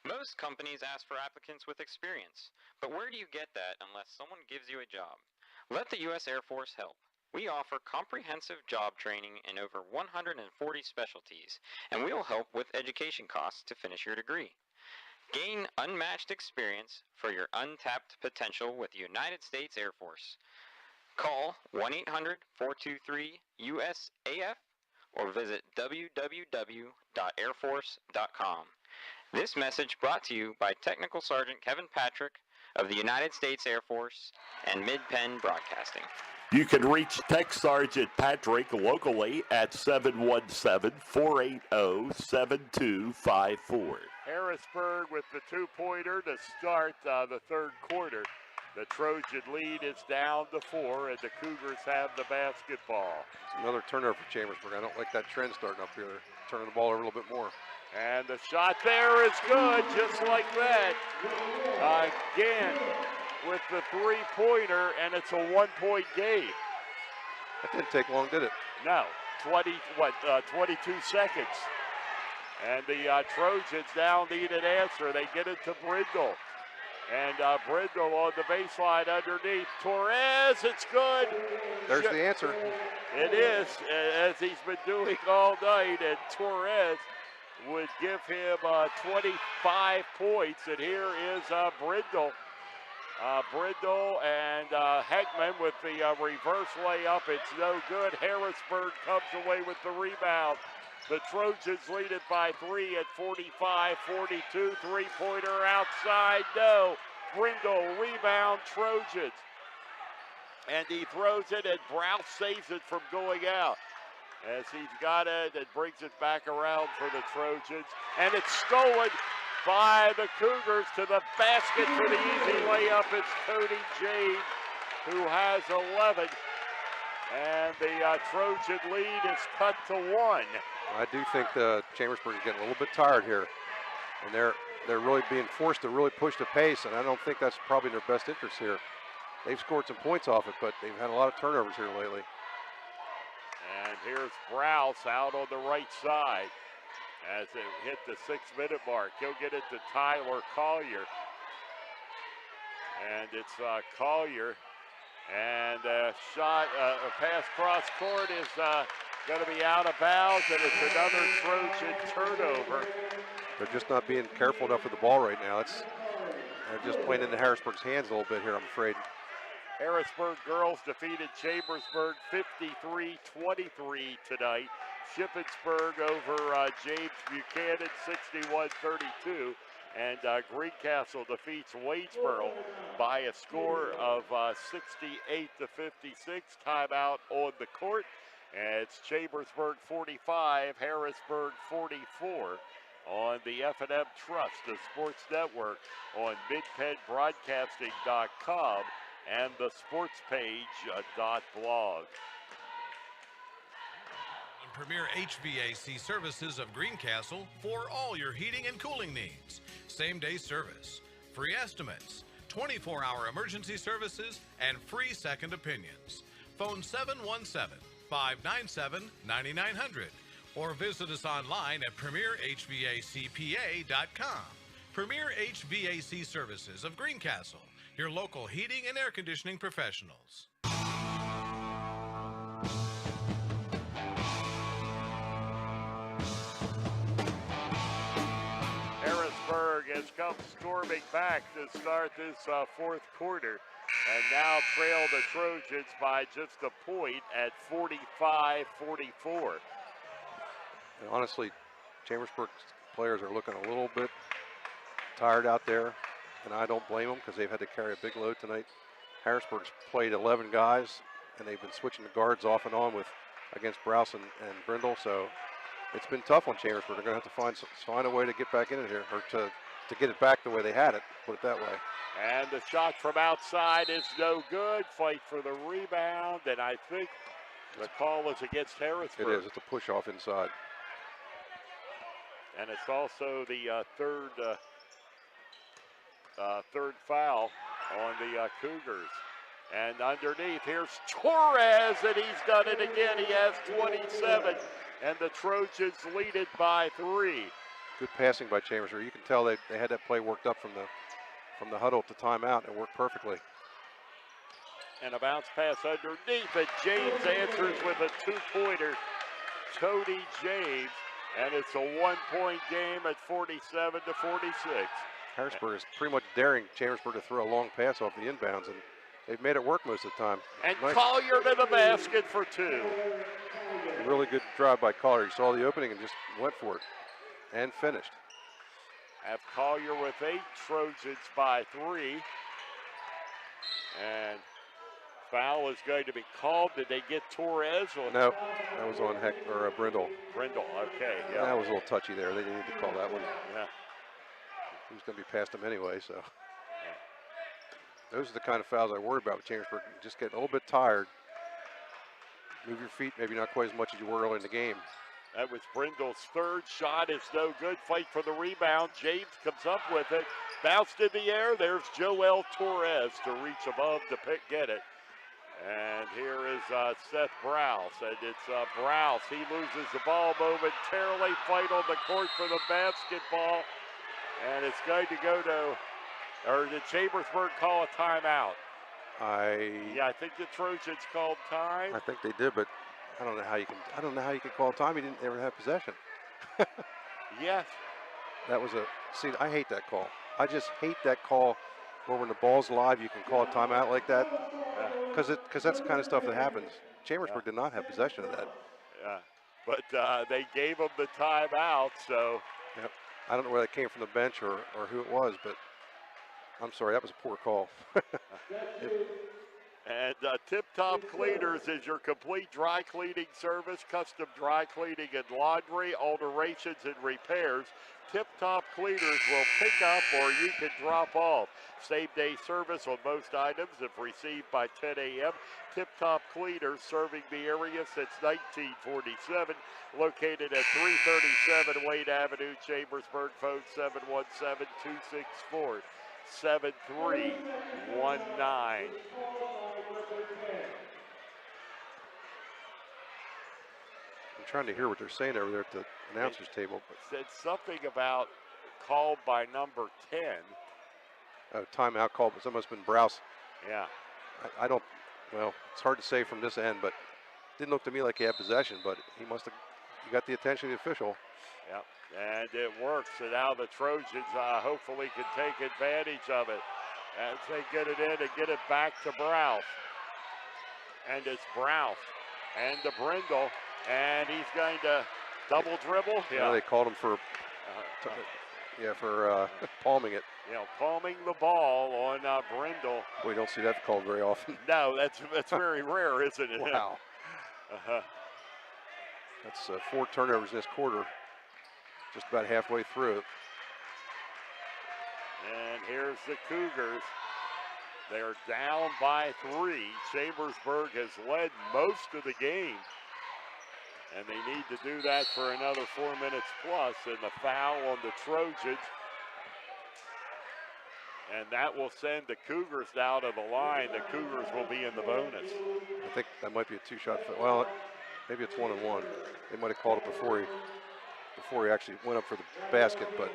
Most companies ask for applicants with experience, but where do you get that unless someone gives you a job? Let the U.S. Air Force help. We offer comprehensive job training in over 140 specialties, and we'll help with education costs to finish your degree. Gain unmatched experience for your untapped potential with the United States Air Force. Call 1-800-423-USAF or visit www.airforce.com. This message brought to you by Technical Sergeant Kevin Patrick of the United States Air Force and Mid-Penn Broadcasting. You can reach Tech Sergeant Patrick locally at 717-480-7254. Harrisburg with the two-pointer to start the third quarter. The Trojan lead is down to 4, and the Cougars have the basketball. It's another turnover for Chambersburg. I don't like that trend starting up here. Turning the ball over a little bit more. And the shot there is good, just like that. Again, with the three-pointer, and it's a one-point game. That didn't take long, did it? No, 22 seconds. And the Trojans now need an answer. They get it to Brindle. And Brindle on the baseline underneath. Torres, it's good. There's the answer. It is, as he's been doing all night. And Torres would give him 25 points. And here is Brindle. Brindle and Heckman with the reverse layup. It's no good. Harrisburg comes away with the rebound. The Trojans lead it by 3 at 45-42. Three-pointer outside, no. Brindle, rebound, Trojans. And he throws it, and Brouse saves it from going out. As he's got it and brings it back around for the Trojans. And it's stolen by the Cougars to the basket for the easy layup. It's Cody James, who has 11. And the Trojan lead is cut to 1. I do think the Chambersburg is getting a little bit tired here. And they're really being forced to really push the pace, and I don't think that's probably in their best interest here. They've scored some points off it, but they've had a lot of turnovers here lately. And here's Brouse out on the right side as it hit the 6-minute mark. He'll get it to Tyler Collier. And it's Collier. And a pass cross court is going to be out of bounds, and it's another Trojan turnover. They're just not being careful enough with the ball right now. They're just playing into Harrisburg's hands a little bit here, I'm afraid. Harrisburg girls defeated Chambersburg 53-23 tonight. Shippensburg over James Buchanan 61-32. And Greencastle defeats Waynesboro by a score of 68-56. Timeout on the court. And it's Chambersburg 45, Harrisburg 44 on the F&M Trust, the Sports Network, on MidPennBroadcasting.com and the sports page .blog. Premier HVAC Services of Greencastle for all your heating and cooling needs. Same-day service, free estimates, 24-hour emergency services, and free second opinions. Phone 717-597-9900 or visit us online at PremierHVACPA.com. Premier HVAC Services of Greencastle, your local heating and air conditioning professionals. Harrisburg has come storming back to start this fourth quarter and now trail the Trojans by just a point at 45-44. And honestly, Chambersburg's players are looking a little bit tired out there, and I don't blame them because they've had to carry a big load tonight. Harrisburg's played 11 guys, and they've been switching the guards off and on against Brouse and Brindle, so it's been tough on Chambersburg. They're going to have to find a way to get back in it here, or to get it back the way they had it, put it that way. And the shot from outside is no good. Fight for the rebound, and I think the call is against Harrisburg. It is. It's a push off inside. And it's also the third foul on the Cougars. And underneath, here's Torres, and he's done it again. He has 27, and the Trojans lead it by 3. Good passing by Chambersburg. You can tell they had that play worked up from the huddle to timeout, and it worked perfectly. And a bounce pass underneath, and James answers with a two-pointer. Cody James, and it's a one-point game at 47-46. Harrisburg is pretty much daring Chambersburg to throw a long pass off the inbounds, and they've made it work most of the time. And Collier to the basket for 2. really good drive by Collier. He saw the opening and just went for it and finished. Have Collier with 8, Trojans by 3. And foul is going to be called. Did they get Torres? Or No, that was on Brindle. Brindle, okay. Yeah. That was a little touchy there. They didn't need to call that one. Yeah. He was going to be past him anyway, so. Those are the kind of fouls I worry about with Chambersburg. Just getting a little bit tired. Move your feet, maybe not quite as much as you were early in the game. That was Brindle's third shot. Is no good. Fight for the rebound. James comes up with it. Bounced in the air. There's Joel Torres to reach above to get it. And here is Seth Browse. And it's Browse. He loses the ball momentarily. Fight on the court for the basketball. And it's going to go to, or did Chambersburg call a timeout? I think the Trojans called time. I think they did, but I don't know how you can call time. He didn't ever have possession. Yes. That was see, I hate that call. I just hate that call where when the ball's live, you can call a timeout like that. Because that's the kind of stuff that happens. Chambersburg did not have possession of that. Yeah, but they gave him the timeout, so. Yep. I don't know where that came from the bench or who it was, but I'm sorry, that was a poor call. And Tip Top Cleaners is your complete dry cleaning service, custom dry cleaning and laundry, alterations and repairs. Tip Top Cleaners will pick up or you can drop off. Same-day service on most items if received by 10 a.m. Tip Top Cleaners serving the area since 1947. Located at 337 Wayne Avenue, Chambersburg. Phone 717-264-7319. I'm trying to hear what they're saying over there at the announcer's table. But said something about called by number 10. Timeout call, but that must have been Browse. Yeah. I don't, well, it's hard to say from this end, but didn't look to me like he had possession, but he got the attention of the official. Yep, and it works. So now the Trojans hopefully can take advantage of it as they get it in and get it back to Browse. And it's Browse and to Brindle, and he's going to double dribble. Yeah, they called him for palming it. Palming the ball on Brindle. We don't see that called very often. No, that's very rare, isn't it? Wow. That's 4 turnovers this quarter, just about halfway through. And here's the Cougars. They're down by 3. Chambersburg has led most of the game. And they need to do that for another 4 minutes plus. And the foul on the Trojans. And that will send the Cougars down to the line. The Cougars will be in the bonus. I think that might be a 2-shot. Well, maybe it's 1-and-1. They might have called it before he actually went up for the basket. But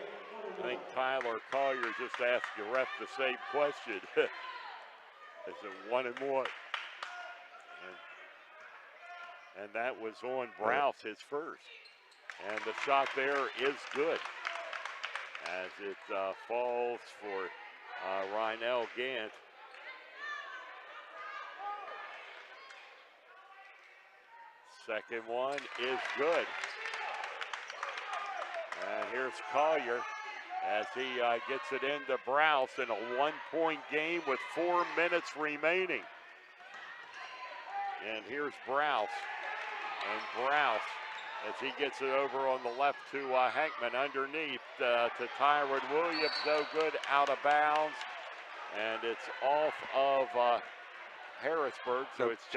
I think Tyler Collier just asked the ref the same question. Is it 1-and-1? And that was on Browse, his first. And the shot there is good as it falls for Rynell Gant. Second one is good. And here's Collier as he gets it into Browse in a 1-point game with 4 minutes remaining. And here's Browse. And Browse, as he gets it over on the left to Hankman underneath to Tyron Williams, no good, out of bounds. And it's off of Harrisburg, so it's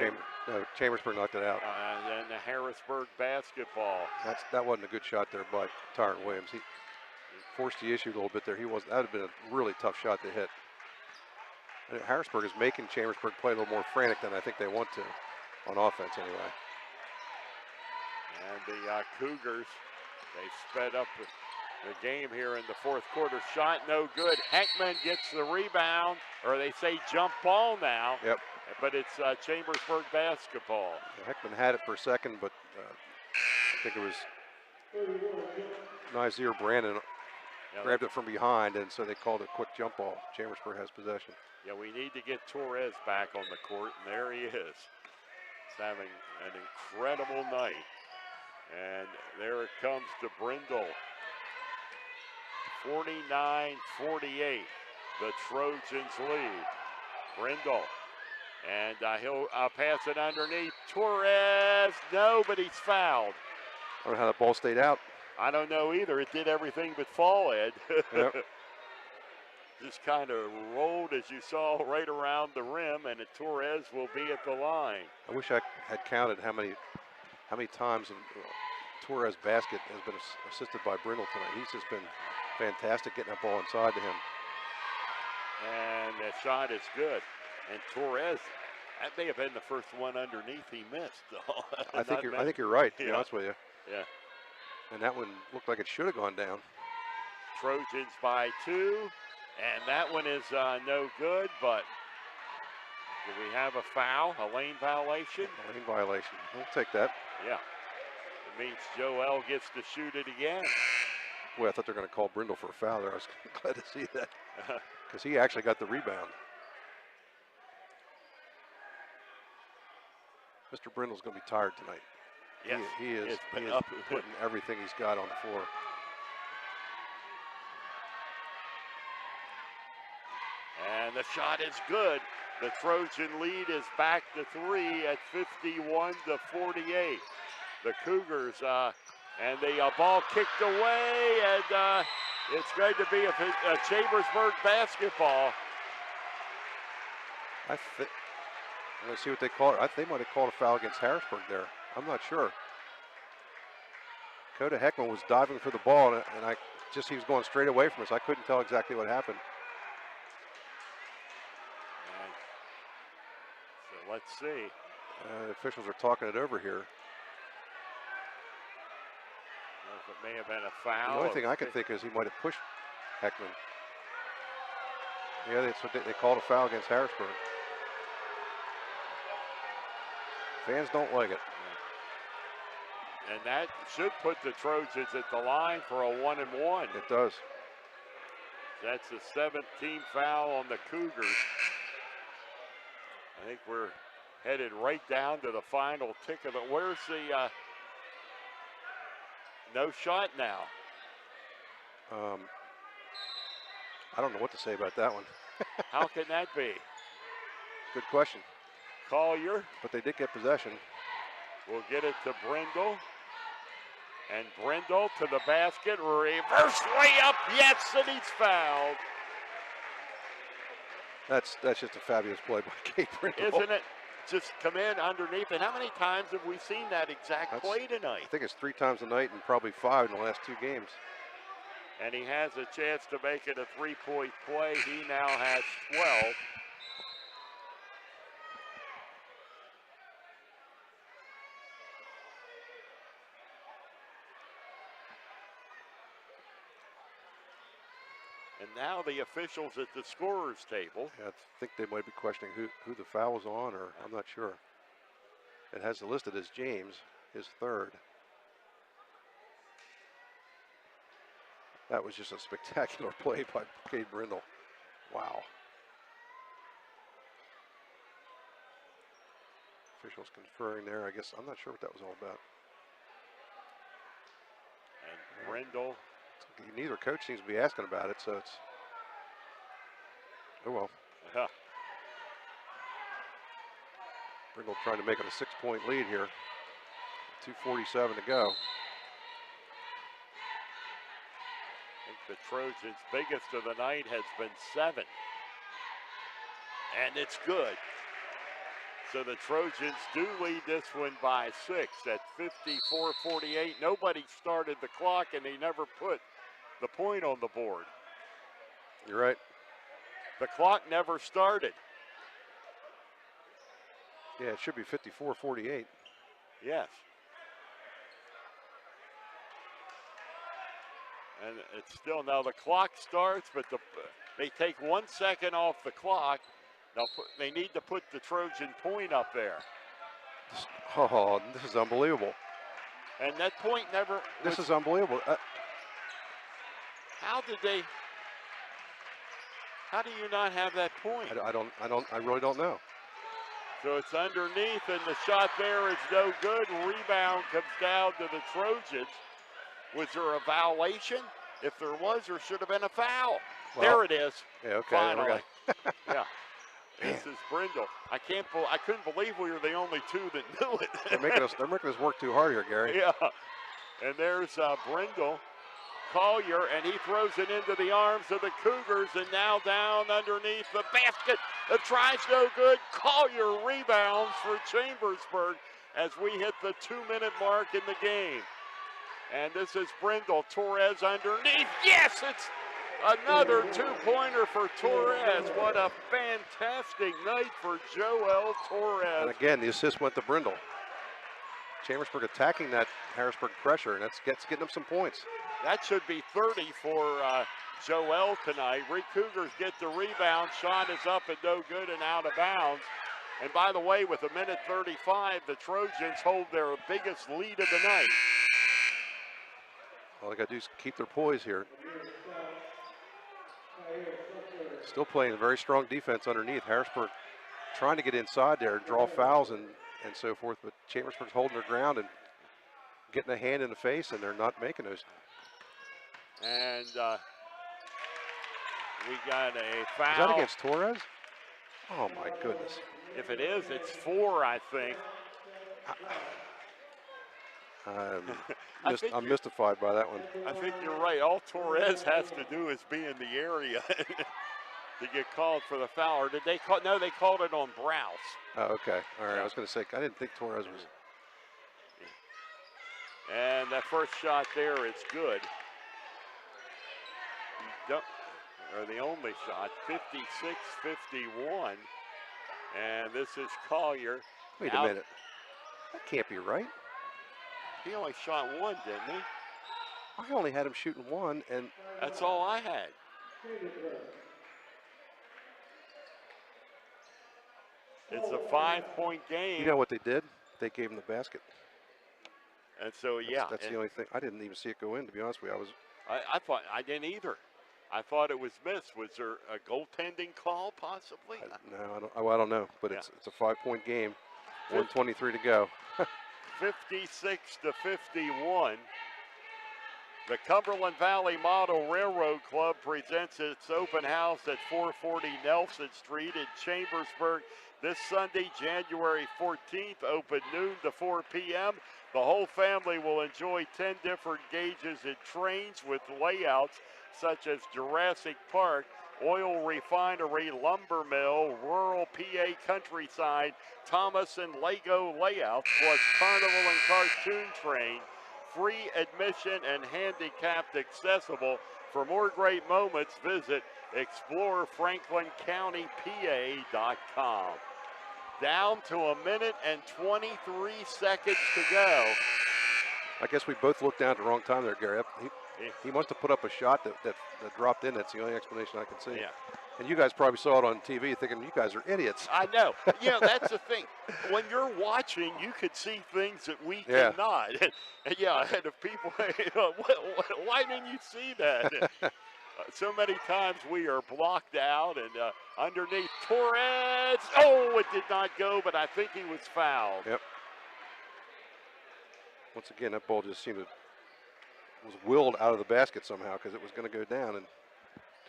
Chambersburg knocked it out. And then the Harrisburg basketball. That wasn't a good shot there by Tyron Williams. He forced the issue a little bit there. That would have been a really tough shot to hit. And Harrisburg is making Chambersburg play a little more frantic than I think they want to on offense anyway. And the Cougars, they sped up the game here in the fourth quarter. Shot no good. Heckman gets the rebound, or they say jump ball now. Yep. But it's Chambersburg basketball. Heckman had it for a second, but I think it was Nazir Brandon grabbed it from behind, and so they called it a quick jump ball. Chambersburg has possession. Yeah, we need to get Torres back on the court, and there he is. He's having an incredible night. And there it comes to Brindle. 49-48. The Trojans lead. Brindle. And he'll pass it underneath. Torres, no, but he's fouled. I don't know how the ball stayed out. I don't know either. It did everything but fall, Ed. Yep. Just kind of rolled, as you saw, right around the rim, and Torres will be at the line. I wish I had counted how many times Torres' basket has been assisted by Brindle tonight. He's just been fantastic getting that ball inside to him. And the shot is good. And Torres, that may have been the first one underneath he missed. I think you're right, to be Yeah. honest with you. Yeah. And that one looked like it should have gone down. Trojans by 2, and that one is no good, but do we have a foul, a lane violation? A lane violation. We'll take that. Yeah. It means Joel gets to shoot it again. Boy, I thought they were going to call Brindle for a foul there. I was glad to see that because he actually got the rebound. Mr. Brindle's going to be tired tonight. Yes, he is putting everything he's got on the floor. And the shot is good. The Trojan lead is back to 3 at 51-48. The Cougars, and the ball kicked away, and it's going to be a Chambersburg basketball. I'm going to see what they call it. They might have called a foul against Harrisburg there. I'm not sure. Coda Heckman was diving for the ball, and he was going straight away from us. I couldn't tell exactly what happened. So let's see. The officials are talking it over here. It may have been a foul. The only thing I can think is he might have pushed Heckman. Yeah, that's what they called a foul against Harrisburg. Fans don't like it. And that should put the Trojans at the line for a 1-and-1. It does. That's the 7th foul on the Cougars. I think we're headed right down to the final tick of it. Where's the no shot now? I don't know what to say about that one. How can that be? Good question. Collier. But they did get possession. We'll get it to Brindle. And Brindle to the basket. Reverse layup. Yes, and he's fouled. That's just a fabulous play by Kate Brindle. Isn't it? Just come in underneath. And how many times have we seen that exact play tonight? I think it's 3 times a night and probably 5 in the last 2 games. And he has a chance to make it a 3-point play. He now has 12. And now the officials at the scorer's table. Yeah, I think they might be questioning who the foul was on, or I'm not sure. It has it listed as James, his 3rd. That was just a spectacular play by Kate Brindle. Wow. Officials conferring there. I guess I'm not sure what that was all about. And Brindle. Neither coach seems to be asking about it, so it's. Oh well. Yeah. Brindle trying to make it a 6-point lead here. 2:47 to go. I think the Trojans' biggest of the night has been 7. And it's good. So the Trojans do lead this one by 6 at 54-48. Nobody started the clock, and they never put the point on the board. You're right. The clock never started. Yeah, it should be 54-48. Yes. And it's still, now the clock starts, but they take 1 second off the clock. Now they need to put the Trojan point up there. Oh, this is unbelievable. And that point never. This is unbelievable. How do you not have that point? I really don't know. So it's underneath, and the shot there is no good. Rebound comes down to the Trojans. Was there a violation? If there was, there should have been a foul. Well, there it is. Yeah, okay. Finally. There Yeah. This is Brindle. I couldn't believe we were the only two that knew it. they're making us work too hard here, Gary. Yeah. And there's Brindle. Collier, and he throws it into the arms of the Cougars, and now down underneath the basket. The try's no good. Collier rebounds for Chambersburg as we hit the 2-minute mark in the game. And this is Brindle. Torres underneath. Yes, it's another 2-pointer for Torres. What a fantastic night for Joel Torres. And again, the assist went to Brindle. Chambersburg attacking that Harrisburg pressure, and that's getting them some points. That should be 30 for Joel tonight. Cougars get the rebound. Shot is up and no good and out of bounds. And by the way, with 1:35, the Trojans hold their biggest lead of the night. All they got to do is keep their poise here. Still playing very strong defense underneath. Harrisburg trying to get inside there, draw fouls and so forth, but Chambersburg's holding their ground and getting a hand in the face, and they're not making those. And we got a foul. Is that against Torres? Oh my goodness. If it is, it's 4, I think. I'm mystified by that one. I think you're right. All Torres has to do is be in the area to get called for the foul. Or did they call? No, they called it on Browse. Oh, okay. All right. I was going to say, I didn't think Torres was. And that first shot there is good. Or the only shot, 56-51. And this is Collier. Wait a minute. That can't be right. He only shot 1, didn't he? I only had him shooting 1, and that's all I had. It's a 5-point game. You know what they did? They gave him the basket. And so, yeah. That's the only thing. I didn't even see it go in, to be honest with you. I thought, I didn't either. I thought it was missed. Was there a goaltending call, possibly? No, I don't know. But it's a 5-point game. 1:23 to go. 56-51. The Cumberland Valley Model Railroad Club presents its open house at 440 Nelson Street in Chambersburg this Sunday, January 14th, open noon to 4 p.m. The whole family will enjoy 10 different gauges and trains with layouts such as Jurassic Park, Oil Refinery, Lumber Mill, Rural PA Countryside, Thomas and Lego layouts, plus Carnival and Cartoon Train. Free admission and handicapped accessible. For more great moments, visit explorefranklincountypa.com. Down to 1:23 to go. I guess we both looked down at the wrong time there, Gary. He must have put up a shot that dropped in. That's the only explanation I can see. Yeah. And you guys probably saw it on TV thinking, you guys are idiots. I know. You know, that's the thing. When you're watching, you could see things that we cannot. And and if people, why didn't you see that? So many times we are blocked out, and underneath Torres. Oh, it did not go, but I think he was fouled. Yep. Once again, that ball just was willed out of the basket somehow because it was going to go down and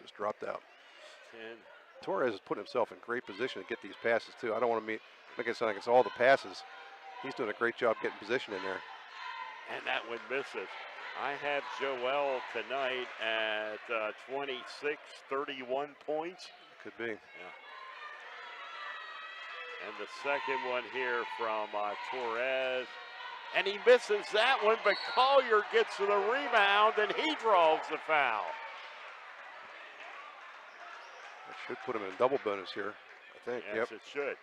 just dropped out. 10. Torres has put himself in great position to get these passes too. I don't want to make it sound like it's all the passes. He's doing a great job getting position in there. And that one misses. I have Joel tonight at 26, 31 points. Could be. Yeah. And the second one here from Torres. And he misses that one, but Collier gets to the rebound, and he draws the foul. That should put him in a double bonus here, I think. Yes, it should.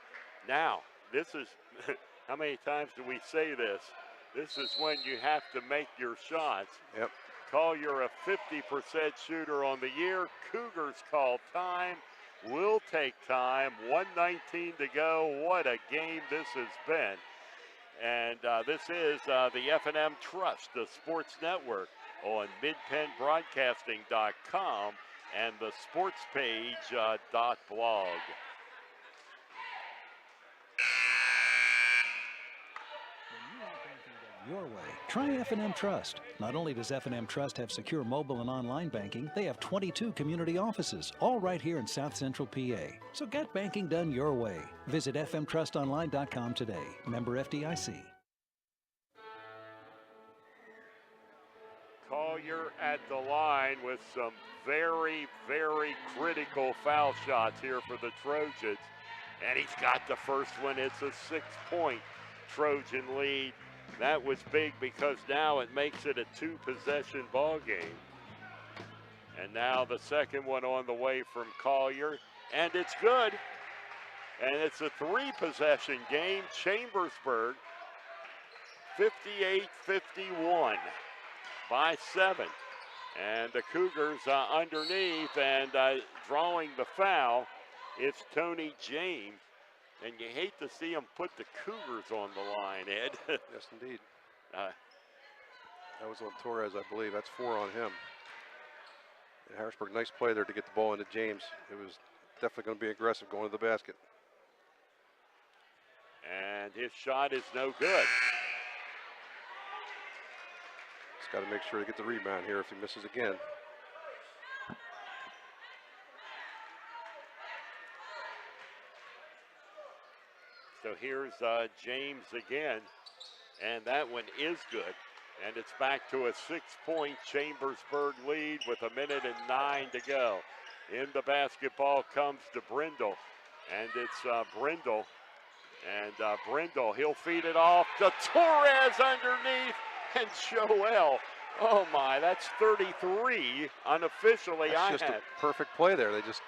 Now, this is, how many times do we say this? This is when you have to make your shots. Yep. Collier a 50% shooter on the year. Cougars call time. Will take time. 1:19 to go. What a game this has been. And this is the F&M Trust, the sports network on midpennbroadcasting.com and the sports page .blog. your way. Try F&M Trust. Not only does F&M Trust have secure mobile and online banking, they have 22 community offices, all right here in South Central PA. So get banking done your way. Visit fmtrustonline.com today. Member FDIC. Collier at the line with some very, very critical foul shots here for the Trojans. And he's got the first one. It's a 6-point Trojan lead. That was big because now it makes it a 2-possession ball game. And now the second one on the way from Collier, and it's good. And it's a 3-possession game. Chambersburg, 58-51 by 7. And the Cougars underneath and drawing the foul. It's Tony James. And you hate to see him put the Cougars on the line, Ed. Yes, indeed. That was on Torres, I believe. That's 4 on him. And Harrisburg, nice play there to get the ball into James. It was definitely going to be aggressive going to the basket. And his shot is no good. He's got to make sure to get the rebound here if he misses again. So here's James again, and that one is good. And it's back to a 6-point Chambersburg lead with 1:09 to go. In the basketball comes to Brindle, and it's Brindle. And Brindle, he'll feed it off to Torres underneath, and Joel. Oh my, that's 33 unofficially. That's just a perfect play there. They just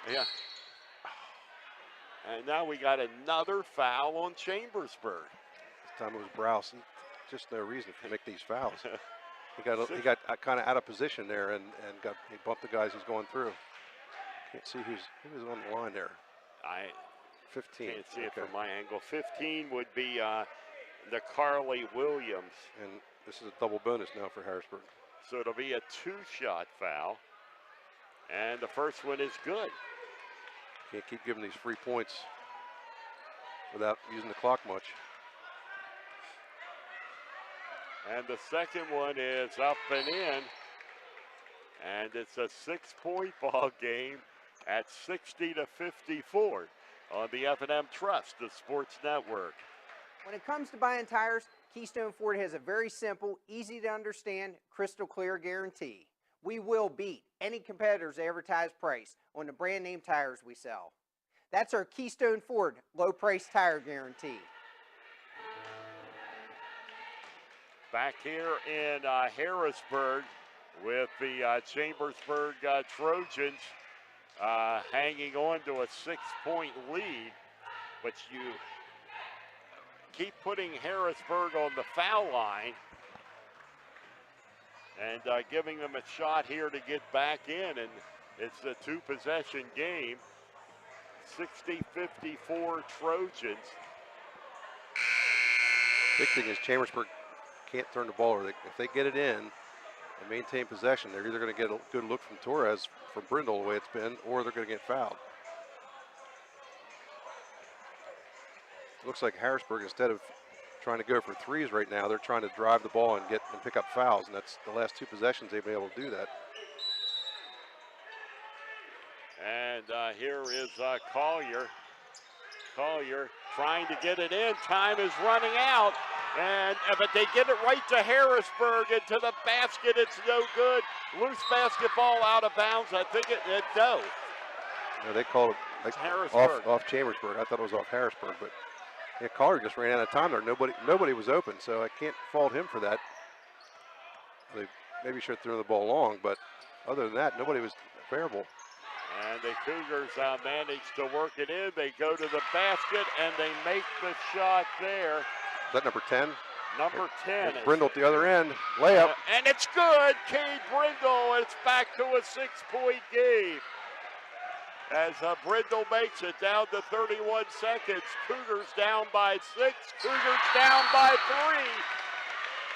And now we got another foul on Chambersburg. This time it was Browse. Just no reason to make these fouls. he got kind of out of position there and he bumped the guys he's going through. Can't see who was on the line there. 15. Can't see it from my angle. 15 would be the Carly Williams. And this is a double bonus now for Harrisburg. So it'll be a 2-shot foul. And the first one is good. Can't keep giving these free points without using the clock much. And the second one is up and in. And it's a 6-point ball game at 60-54 on the F&M Trust, the Sports Network. When it comes to buying tires, Keystone Ford has a very simple, easy to understand, crystal clear guarantee. We will beat any competitor's advertised price on the brand name tires we sell. That's our Keystone Ford low price tire guarantee. Back here in Harrisburg with the Chambersburg Trojans hanging on to a 6-point lead, but you keep putting Harrisburg on the foul line and giving them a shot here to get back in, and it's a 2-possession game. 60-54 Trojans. Big thing is Chambersburg can't turn the ball over. If they get it in and maintain possession, they're either going to get a good look from Torres, from Brindle the way it's been, or they're going to get fouled. Looks like Harrisburg, instead of trying to go for threes right now, they're trying to drive the ball and pick up fouls, and that's the last 2 possessions they've been able to do that. And here is Collier. Collier trying to get it in. Time is running out. But they get it right to Harrisburg, and to the basket. It's no good. Loose basketball out of bounds. I think no. No, they called it off Chambersburg. I thought it was off Harrisburg, but yeah, Collier just ran out of time there. Nobody was open, so I can't fault him for that. They maybe should have thrown the ball long, but other than that, nobody was favorable. And the Cougars manage to work it in. They go to the basket, and they make the shot there. Is that number 10? Number 10. Brindle at the other end, layup. And it's good, Cade Brindle, and it's back to a 6-point game. As Brindle makes it down to 31 seconds. Cougars down by 6, Cougars down by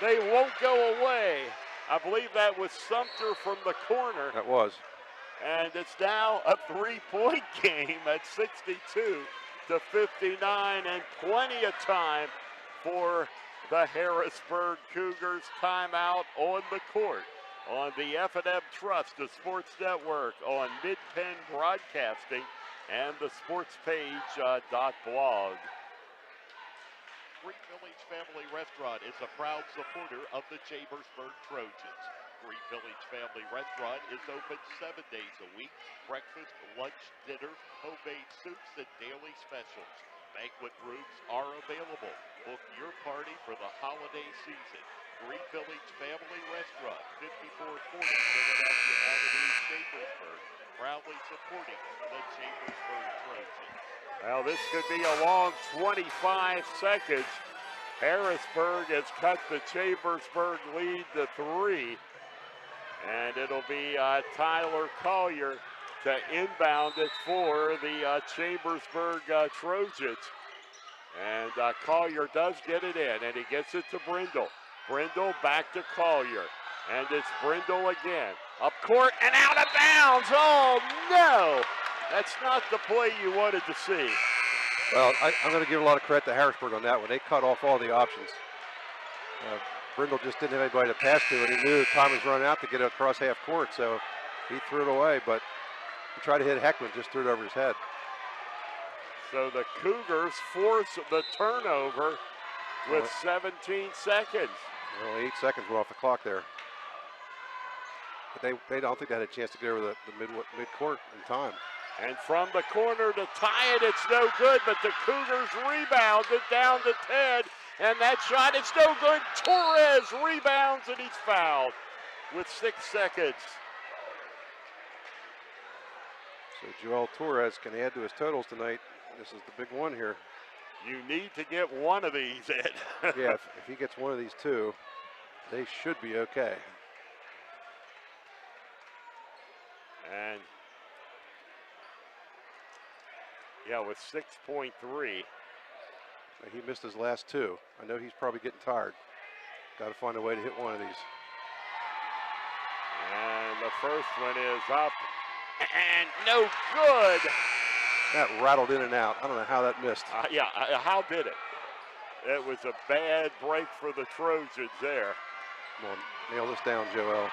3. They won't go away. I believe that was Sumter from the corner. That was. And it's now a 3-point game at 62-59, and plenty of time for the Harrisburg Cougars timeout on the court on the F&M Trust, the Sports Network, on Mid-Penn Broadcasting and the sportspage.blog. Green Village Family Restaurant is a proud supporter of the Chambersburg Trojans. Green Village Family Restaurant is open 7 days a week. Breakfast, lunch, dinner, homemade soups, and daily specials. Banquet rooms are available. Book your party for the holiday season. Green Village Family Restaurant, 5440 Philadelphia Avenue, Chambersburg. Proudly supporting the Chambersburg Trojans. Well, this could be a long 25 seconds. Harrisburg has cut the Chambersburg lead to 3. And it'll be Tyler Collier to inbound it for the Chambersburg Trojans. And Collier does get it in, and he gets it to Brindle. Brindle back to Collier. And it's Brindle again. Up court and out of bounds. Oh, no! That's not the play you wanted to see. Well, I'm going to give a lot of credit to Harrisburg on that one. They cut off all the options. Brindle just didn't have anybody to pass to, and he knew time was running out to get it across half court, so he threw it away, but he tried to hit Heckman, just threw it over his head. So the Cougars force the turnover with 17 seconds. Only 8 seconds went off the clock there. But they don't think they had a chance to get over the mid-court in time. And from the corner to tie it, it's no good, but the Cougars rebound it down to 10. And that shot is no good. Torres rebounds and he's fouled with 6 seconds. So Joel Torres can add to his totals tonight. This is the big one here. You need to get one of these in. Yeah, if he gets one of these two, they should be okay. And yeah, with 6.3. He missed his last 2. I know he's probably getting tired. Got to find a way to hit one of these. And the first one is up and no good. That rattled in and out. I don't know how that missed. How did it? It was a bad break for the Trojans there. Come on, nail this down, Joel.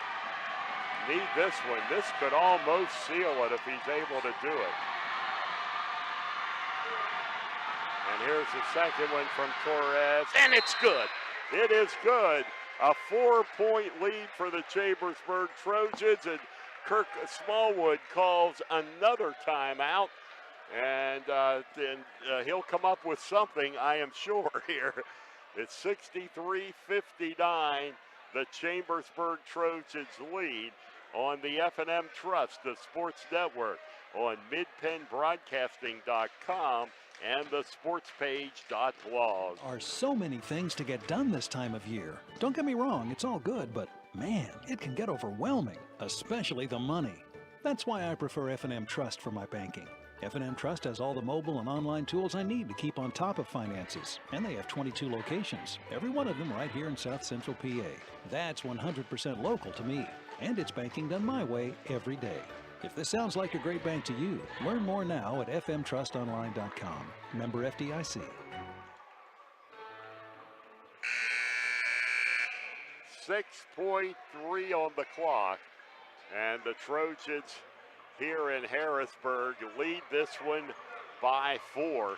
Need this one. This could almost seal it if he's able to do it. And here's the second one from Torres, and it's good. It is good. A 4-point lead for the Chambersburg Trojans, and Kirk Smallwood calls another timeout. And then he'll come up with something, I am sure, here. It's 63-59, the Chambersburg Trojans lead on the F&M Trust, the Sports Network, on midpennbroadcasting.com and the sportspage.blog. Are so many things to get done this time of year. Don't get me wrong, it's all good, but man, it can get overwhelming, especially the money. That's why I prefer F&M Trust for my banking. F&M Trust has all the mobile and online tools I need to keep on top of finances, and they have 22 locations, every one of them right here in South Central PA. That's 100% local to me, and it's banking done my way every day. If this sounds like a great bank to you, learn more now at fmtrustonline.com. Member FDIC. 6.3 on the clock, and the Trojans here in Harrisburg lead this one by 4.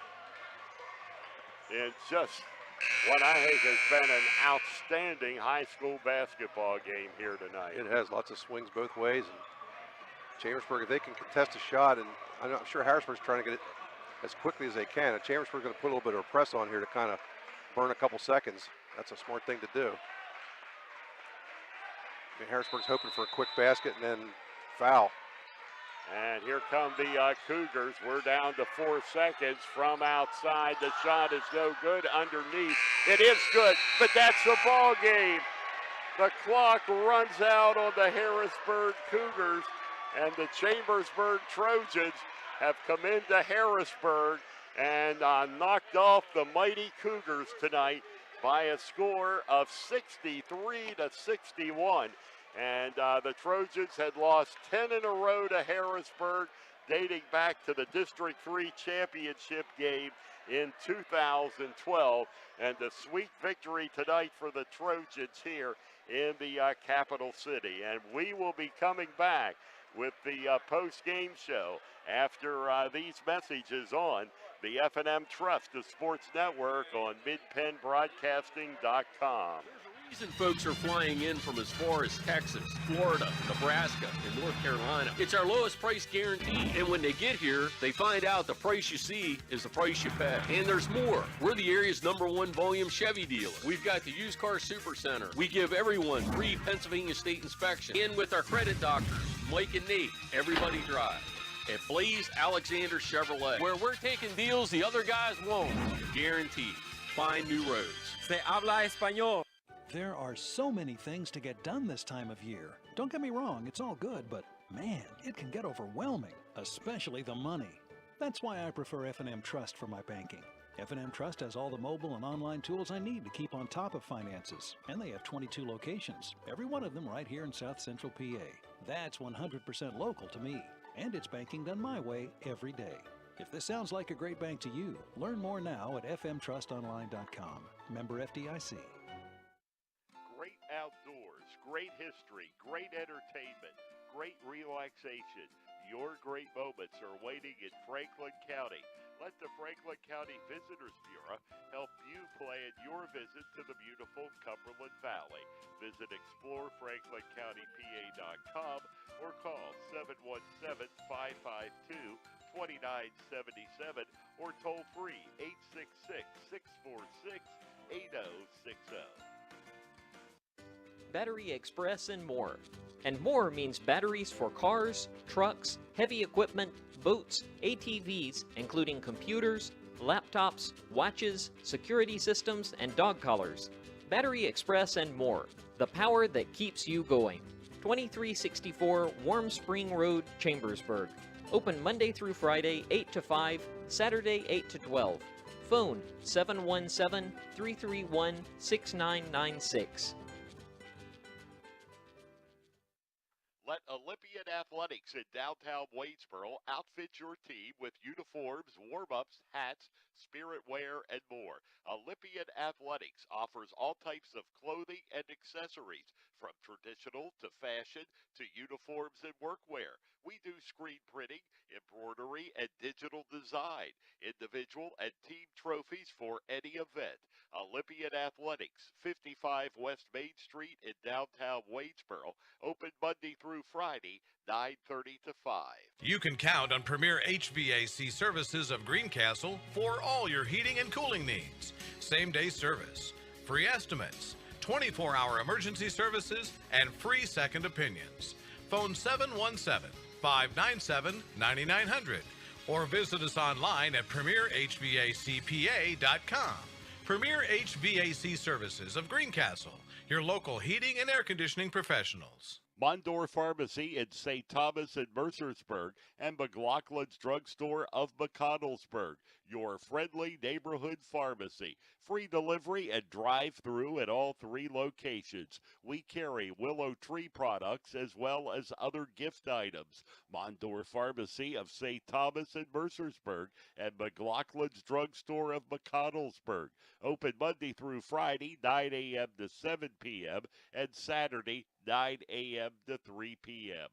In just what I think has been an outstanding high school basketball game here tonight. It has lots of swings both ways. And Chambersburg, if they can contest a shot, and I'm sure Harrisburg's trying to get it as quickly as they can. And Chambersburg's going to put a little bit of press on here to kind of burn a couple seconds. That's a smart thing to do. I mean, Harrisburg's hoping for a quick basket and then foul. And here come the Cougars. We're down to 4 seconds from outside. The shot is no good underneath. It is good, but that's the ball game. The clock runs out on the Harrisburg Cougars, and the Chambersburg Trojans have come into Harrisburg and knocked off the mighty Cougars tonight by a score of 63-61. And the Trojans had lost 10 in a row to Harrisburg. dating back to the District 3 championship game in 2012, and a sweet victory tonight for the Trojans here in the capital city. And we will be coming back with the post-game show after these messages on the F&M Trust, the Sports Network on MidPennBroadcasting.com. Reason folks are flying in from as far as Texas, Florida, Nebraska, and North Carolina. It's our lowest price guarantee, and when they get here, they find out the price you see is the price you pay. And there's more. We're the area's #1 volume Chevy dealer. We've got the used car super center. We give everyone free Pennsylvania state inspection. And with our credit doctors, Mike and Nate, everybody drive. At Blaze Alexander Chevrolet, where we're taking deals the other guys won't. Guaranteed. Find new roads. Se habla español. There are so many things to get done this time of year. Don't get me wrong, it's all good, but man, it can get overwhelming, especially the money. That's why I prefer F&M Trust for my banking. F&M Trust has all the mobile and online tools I need to keep on top of finances, and they have 22 locations, every one of them right here in South Central PA. That's 100% local to me, and it's banking done my way every day. If this sounds like a great bank to you, learn more now at fmtrustonline.com. Member FDIC. Great outdoors, great history, great entertainment, great relaxation. Your great moments are waiting in Franklin County. Let the Franklin County Visitors Bureau help you plan your visit to the beautiful Cumberland Valley. Visit explorefranklincountypa.com or call 717-552-2977 or toll free 866-646-8060. Battery Express and more. And more means batteries for cars, trucks, heavy equipment, boats, ATVs, including computers, laptops, watches, security systems, and dog collars. Battery Express and more. The power that keeps you going. 2364 Warm Spring Road, Chambersburg. Open Monday through Friday, 8 to 5, Saturday, 8 to 12. Phone 717-331-6996. Let Olympian Athletics in downtown Waynesboro outfit your team with uniforms, warm-ups, hats, spirit wear, and more. Olympian Athletics offers all types of clothing and accessories, from traditional to fashion to uniforms and workwear. We do screen printing, embroidery, and digital design, individual and team trophies for any event. Olympian Athletics, 55 West Main Street in downtown Waynesboro, open Monday through Friday, 9:30 to 5. You can count on Premier HVAC Services of Greencastle for all your heating and cooling needs. Same-day service, free estimates, 24-hour emergency services, and free second opinions. Phone 717-597-9900 or visit us online at premierhvacpa.com. Premier HVAC Services of Greencastle, your local heating and air conditioning professionals. Mondor Pharmacy in St. Thomas and Mercersburg, and McLaughlin's Drugstore of McConnellsburg, your friendly neighborhood pharmacy. Free delivery and drive-through at all 3 locations. We carry Willow Tree products as well as other gift items. Mondor Pharmacy of St. Thomas and Mercersburg, and McLaughlin's Drugstore of McConnellsburg. Open Monday through Friday, 9 a.m. to 7 p.m., and Saturday, 9 a.m. to 3 p.m.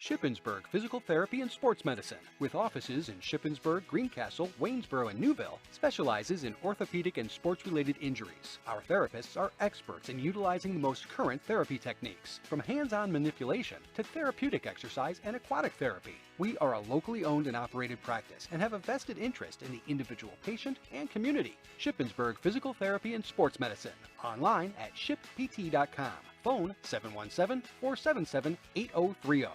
Shippensburg Physical Therapy and Sports Medicine, with offices in Shippensburg, Greencastle, Waynesboro, and Newville, specializes in orthopedic and sports-related injuries. Our therapists are experts in utilizing the most current therapy techniques, from hands-on manipulation to therapeutic exercise and aquatic therapy. We are a locally owned and operated practice and have a vested interest in the individual patient and community. Shippensburg Physical Therapy and Sports Medicine, online at shippt.com. Phone 717-477-8030.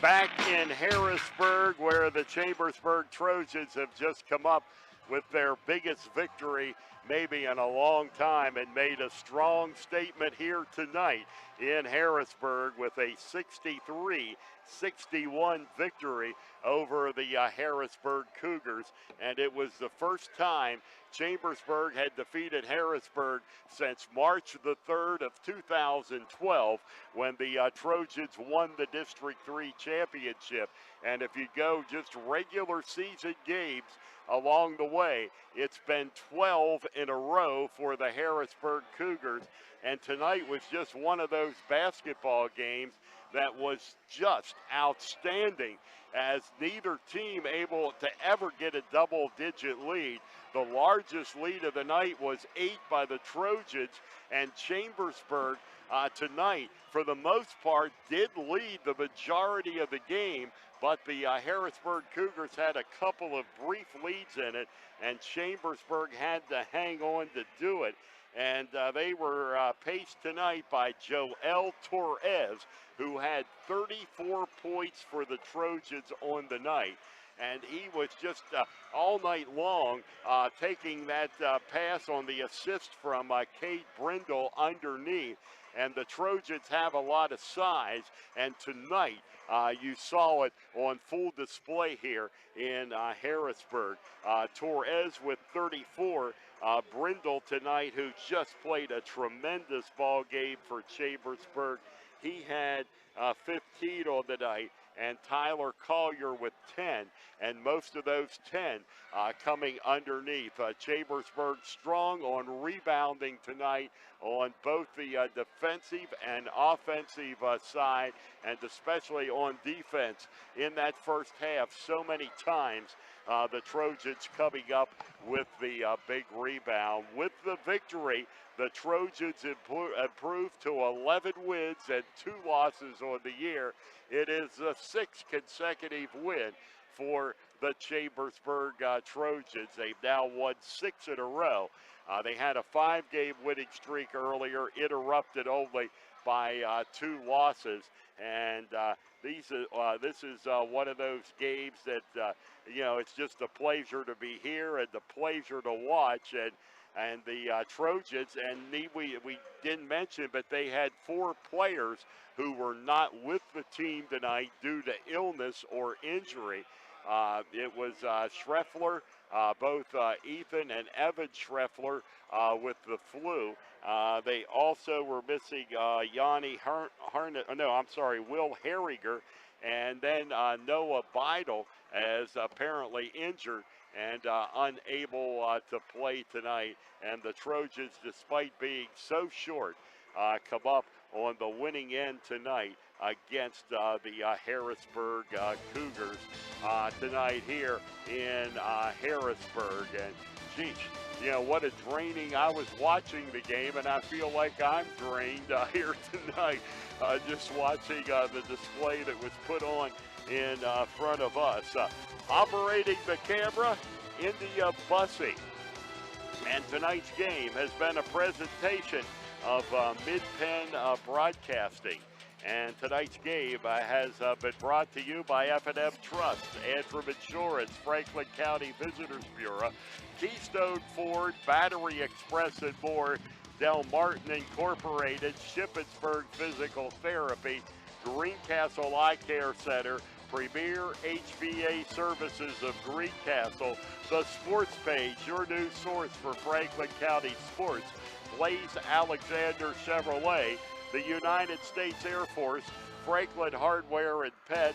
Back in Harrisburg, where the Chambersburg Trojans have just come up with their biggest victory maybe in a long time and made a strong statement here tonight in Harrisburg with a 63-61 victory over the Harrisburg Cougars. And it was the first time Chambersburg had defeated Harrisburg since March the 3rd of 2012 when the Trojans won the District 3 championship. And if you go just regular season games along the way, it's been 12 in a row for the Harrisburg Cougars. And tonight was just one of those basketball games that was just outstanding, as neither team able to ever get a double-digit lead. The largest lead of the night was 8 by the Trojans, and Chambersburg tonight, for the most part, did lead the majority of the game, but the Harrisburg Cougars had a couple of brief leads in it, and Chambersburg had to hang on to do it. And they were paced tonight by Joel Torres, who had 34 points for the Trojans on the night. And he was just all night long taking that pass on the assist from Kate Brindle underneath. And the Trojans have a lot of size, and tonight you saw it on full display here in Harrisburg. Torres with 34. Brindle tonight, who just played a tremendous ball game for Chambersburg. He had 15 on the night, and Tyler Collier with 10, and most of those 10 coming underneath. Chambersburg strong on rebounding tonight on both the defensive and offensive side, and especially on defense in that first half. So many times the Trojans coming up with the big rebound. With the victory, the Trojans improved to 11 wins and 2 losses on the year. It is the 6th consecutive win for the Chambersburg Trojans. They've now won 6 in a row. They had a 5-game winning streak earlier, interrupted only by 2 losses. And this is one of those games that, it's just a pleasure to be here and a pleasure to watch. And the Trojans, and we didn't mention, but they had 4 players who were not with the team tonight due to illness or injury. It was Schreffler, both Ethan and Evan Schreffler with the flu. They also were missing Will Harriger, and then Noah Beidel as apparently injured and unable to play tonight. And the Trojans, despite being so short, come up on the winning end tonight against the Harrisburg Cougars tonight here in Harrisburg. And geez, what a draining. I was watching the game, and I feel like I'm drained here tonight just watching the display that was put on in front of us. Operating the camera, India Bussey. And tonight's game has been a presentation of Mid-Penn Broadcasting. And tonight's game has been brought to you by F&M Trust, Antrim Insurance, Franklin County Visitors Bureau, Keystone Ford, Battery Express, and more, Del Martin Incorporated, Shippensburg Physical Therapy, Greencastle Eye Care Center, Premier HVA Services of Greencastle, The Sports Page, your new source for Franklin County sports, Blaze Alexander Chevrolet, the United States Air Force, Franklin Hardware and Pet,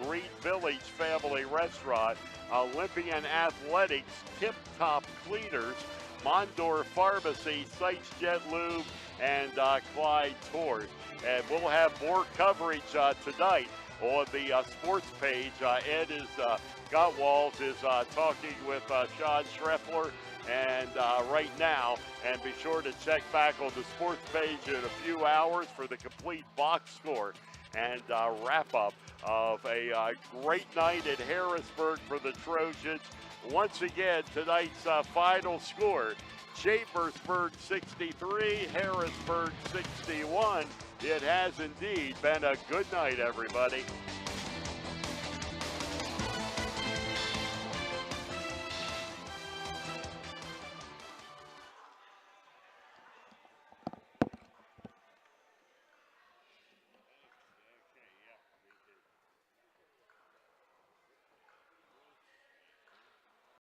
Green Village Family Restaurant, Olympian Athletics, Tip Top Cleaners, Mondor Pharmacy, Sites Jet Lube, and Clyde Tours. And we'll have more coverage tonight on the sports page. Ed Gottwalls is talking with Sean Schreffler and right now, and be sure to check back on the sports page in a few hours for the complete box score and wrap up of a great night at Harrisburg for the Trojans. Once again, tonight's final score, Chambersburg 63, Harrisburg 61. It has indeed been a good night, everybody.